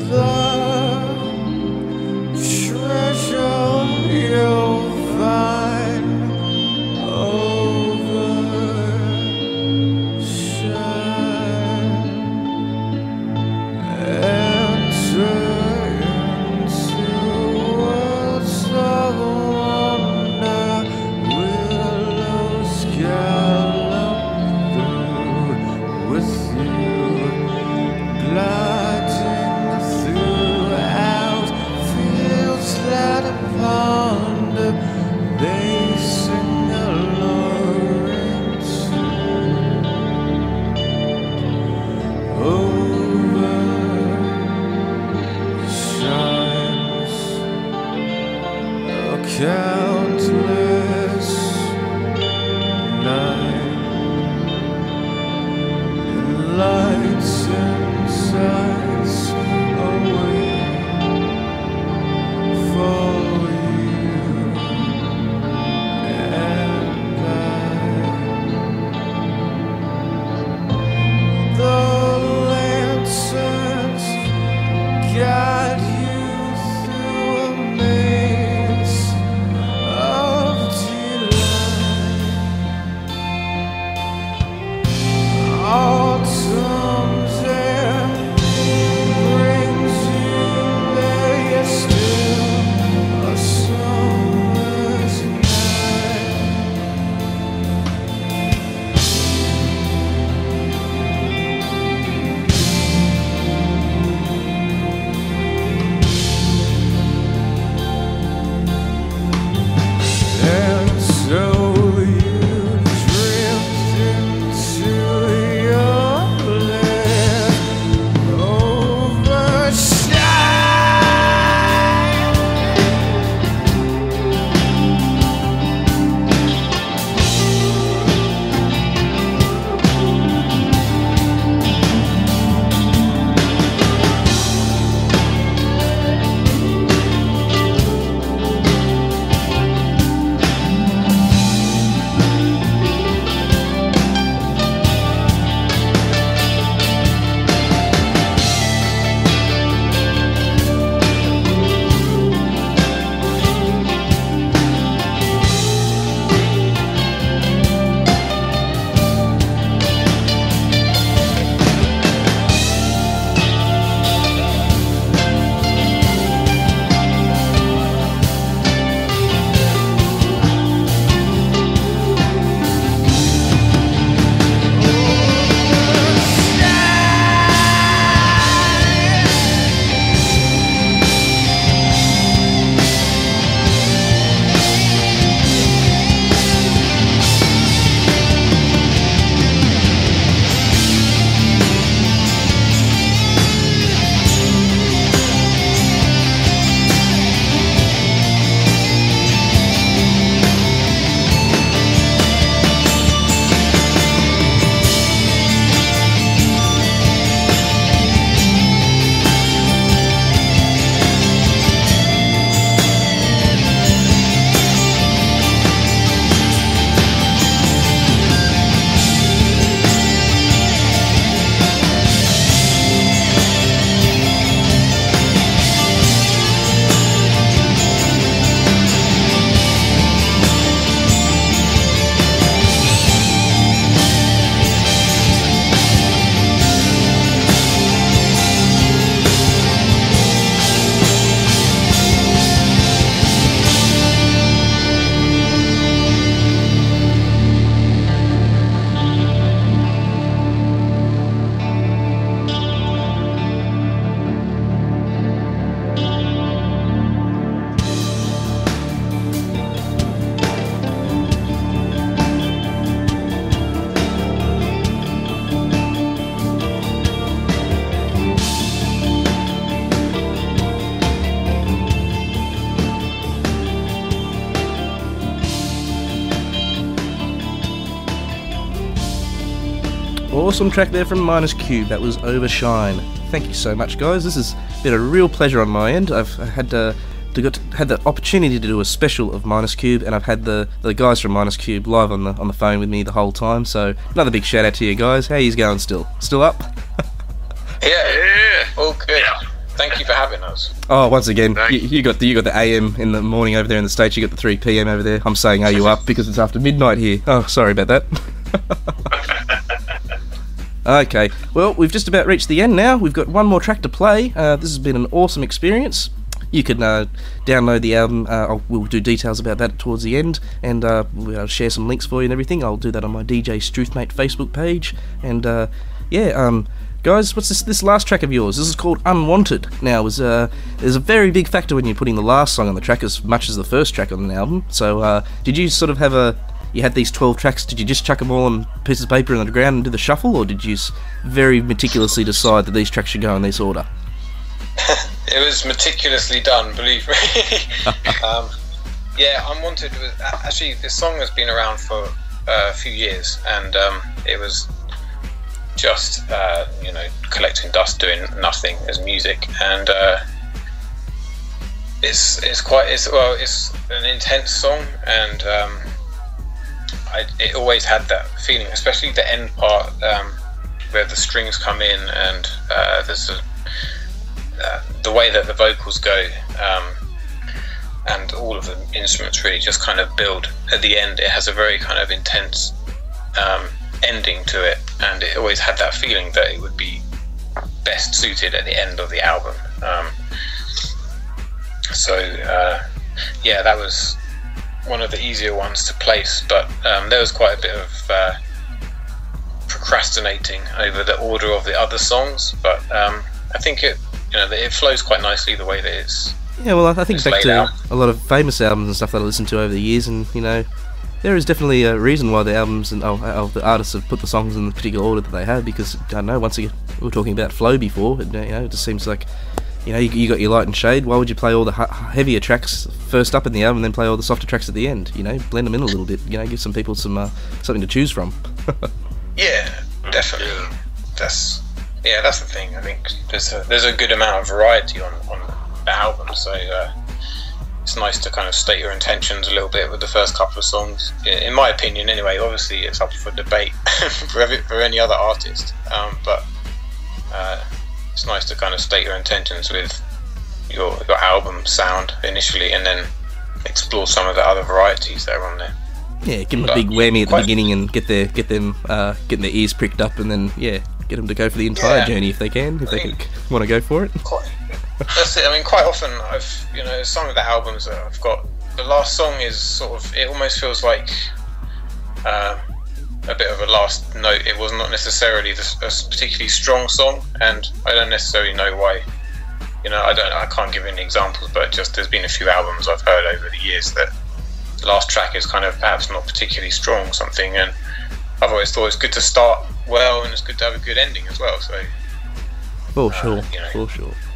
the treasure you'll find overshine. Enter into worlds of wonder, willows gallop through with you, gliding throughout fields that ponder. They sing alluring tune. Overshines a countless night, in lights and sights away for you and I. The lanterns guide you through a maze of delight. Autumn's air brings you there, yet still a summer's night. And so you drift into your land, overshine. Awesome track there from Minus Cube. That was Overshine. Thank you so much, guys. This has been a real pleasure on my end. I've had had the opportunity to do a special of Minus Cube, and I've had the guys from Minus Cube live on the phone with me the whole time. So another big shout out to you guys. How you going? Still up? Yeah, all good. Yeah. Thank you for having us. Oh, once again, you got the AM in the morning over there in the States. You got the 3 PM over there. I'm saying, are you up? Because it's after midnight here. Oh, sorry about that. Okay, well, we've just about reached the end now. We've got one more track to play. This has been an awesome experience. You can download the album. We'll do details about that towards the end, and we'll share some links for you and everything. I'll do that on my DJ Struth Mate Facebook page. And guys, what's this last track of yours? This is called Unwanted. Now, there's a very big factor when you're putting the last song on the track as much as the first track on the album. So, did you sort of have you had these 12 tracks, did you just chuck them all on pieces of paper on the ground and do the shuffle, or did you very meticulously decide that these tracks should go in this order? It was meticulously done, believe me. Unwanted was actually, this song has been around for a few years, and it was just collecting dust, doing nothing as music, and it's an intense song, and it always had that feeling, especially the end part where the strings come in, and there's the way that the vocals go, and all of the instruments really just kind of build. At the end, it has a very kind of intense ending to it, and it always had that feeling that it would be best suited at the end of the album. That was one of the easier ones to place, but there was quite a bit of procrastinating over the order of the other songs, but I think it flows quite nicely the way that it's I think back to a lot of famous albums and stuff that I listened to over the years, and there is definitely a reason why the albums and the artists have put the songs in the particular order that they have, because I don't know, once again, we were talking about flow before, it just seems like you got your light and shade. Why would you play all the heavier tracks first up in the album and then play all the softer tracks at the end? Blend them in a little bit, give some people some something to choose from. Yeah, definitely. That's the thing. I think there's a good amount of variety on the album, so it's nice to kind of state your intentions a little bit with the first couple of songs, in my opinion anyway. Obviously it's up for debate for any other artist, but it's nice to kind of state your intentions with your album sound initially, and then explore some of the other varieties that are on there. Yeah, give them a big whammy at the beginning and get them getting their ears pricked up, and then get them to go for the entire journey if they want to go for it. That's it. I mean, quite often some of the albums that I've got, the last song is sort of, it almost feels like a bit of a last note. It was not necessarily a particularly strong song, and I don't necessarily know why. I can't give any examples, but just there's been a few albums I've heard over the years that the last track is kind of perhaps not particularly strong or something, and I've always thought it's good to start well and it's good to have a good ending as well. So for sure.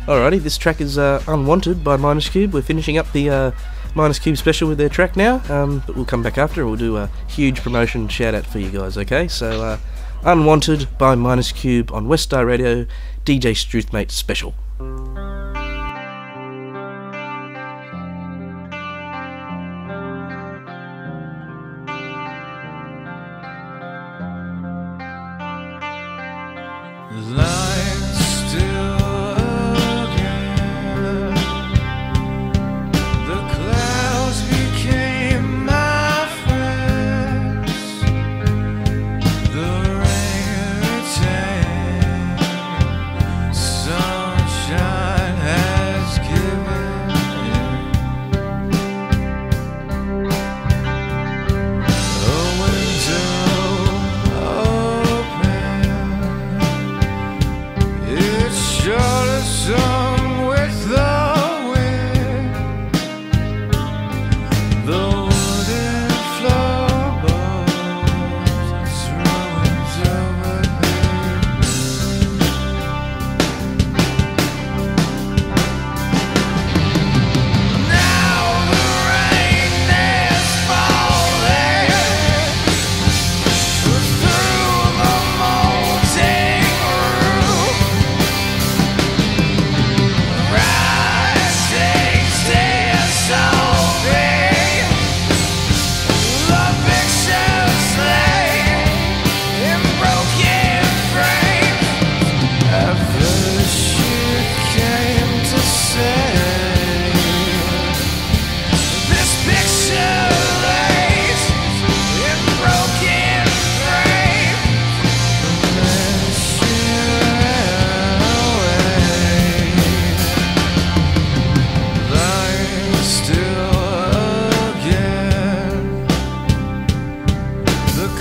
Alrighty, this track is Unwanted by Minus Cube. We're finishing up the Minus Cube special with their track now, but we'll come back after and we'll do a huge promotion shout out for you guys, okay? So Unwanted by Minus Cube on West Star Radio, DJ Struth Mate special.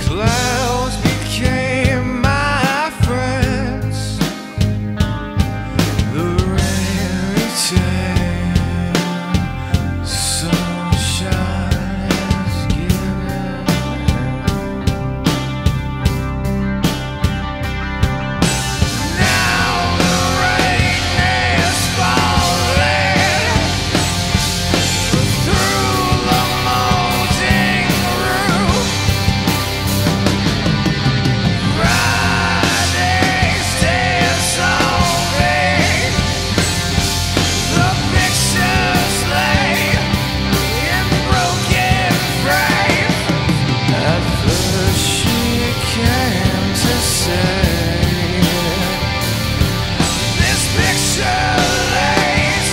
Clouds became my friends. The rain returned. Sunshine is given. Now the rain is falling through the molding roof. Riding stairs solving. The pictures lay in broken frames. At first she came to say, this picture lays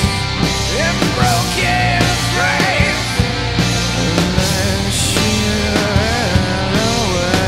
in broken frames. And then she ran away.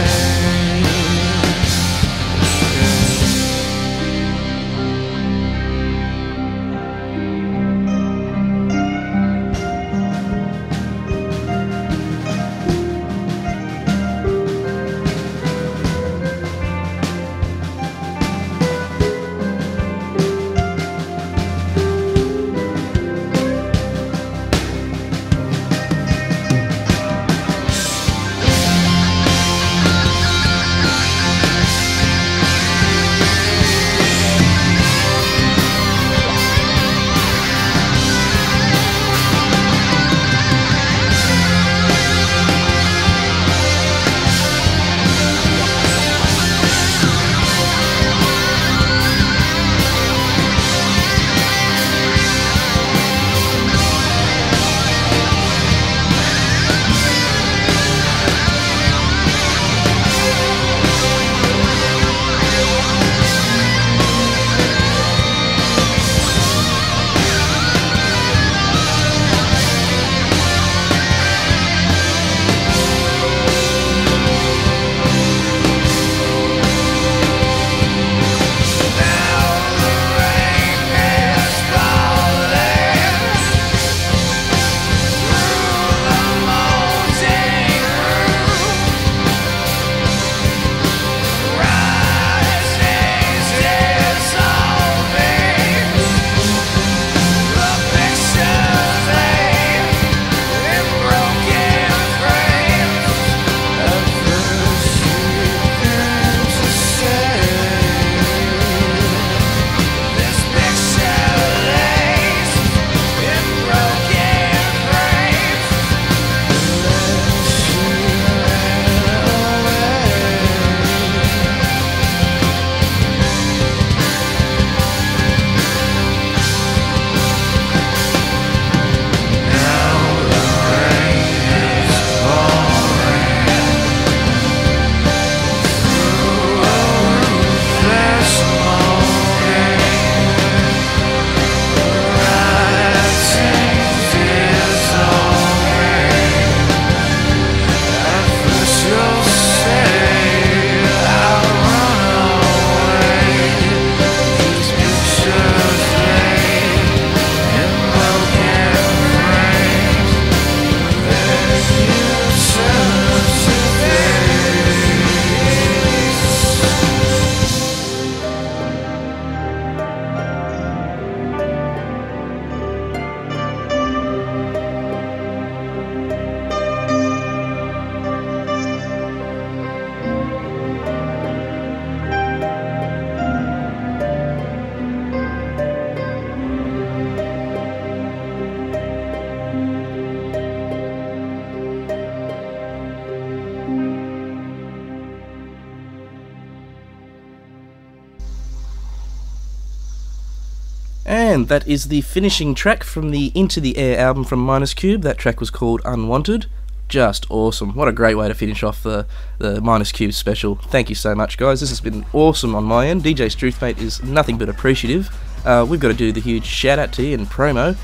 And that is the finishing track from the Into the Air album from Minus Cube. That track was called Unwanted. Just awesome. What a great way to finish off the Minus Cube special. Thank you so much, guys. This has been awesome on my end. DJ Struth Mate is nothing but appreciative. We've got to do the huge shout out to you and promo.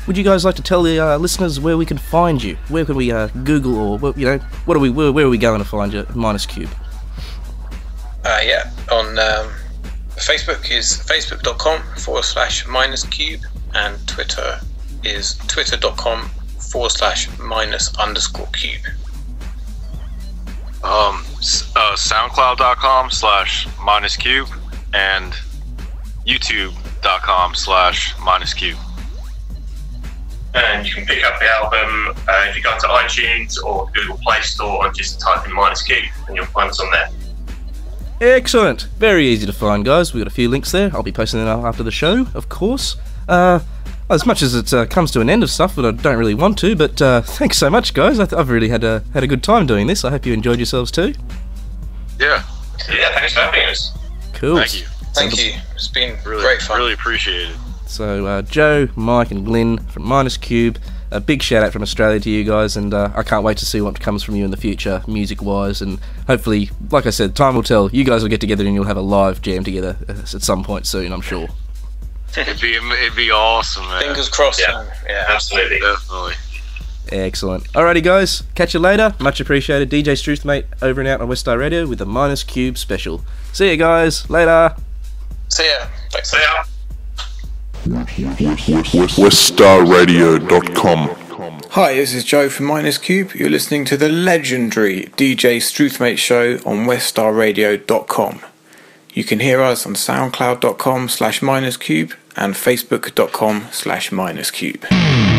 Would you guys like to tell the listeners where we can find you? Where can we Google or where are we going to find you? Minus Cube. On Facebook is facebook.com/minuscube, and Twitter is twitter.com/minus_cube. SoundCloud.com/minuscube and YouTube.com/minuscube. And you can pick up the album if you go to iTunes or Google Play Store and just type in Minus Cube and you'll find us on there. Excellent. Very easy to find, guys. We've got a few links there. I'll be posting them after the show, of course. As much as it comes to an end of stuff, but I don't really want to, but thanks so much, guys. I've really had a good time doing this. I hope you enjoyed yourselves too. Yeah, thanks for having us. Cool. Thank you. Thank you. It's been great fun. Really appreciate it. So, Joe, Mike, and Glenn from Minus Cube, a big shout out from Australia to you guys, and I can't wait to see what comes from you in the future, music-wise, and hopefully, like I said, time will tell. You guys will get together and you'll have a live jam together at some point soon, I'm sure. It'd be awesome, man. Fingers crossed, man. Yeah, absolutely. Definitely. Excellent. Alrighty, guys. Catch you later. Much appreciated. DJ Struth Mate over and out on West Star Radio with the Minus Cube special. See you guys. Later. See ya. Thanks. See ya. WestStarRadio.com. Hi, this is Joe from Minus Cube. You're listening to the legendary DJ Struth Mate show on WestStarRadio.com. You can hear us on SoundCloud.com/minuscube and Facebook.com/minuscube.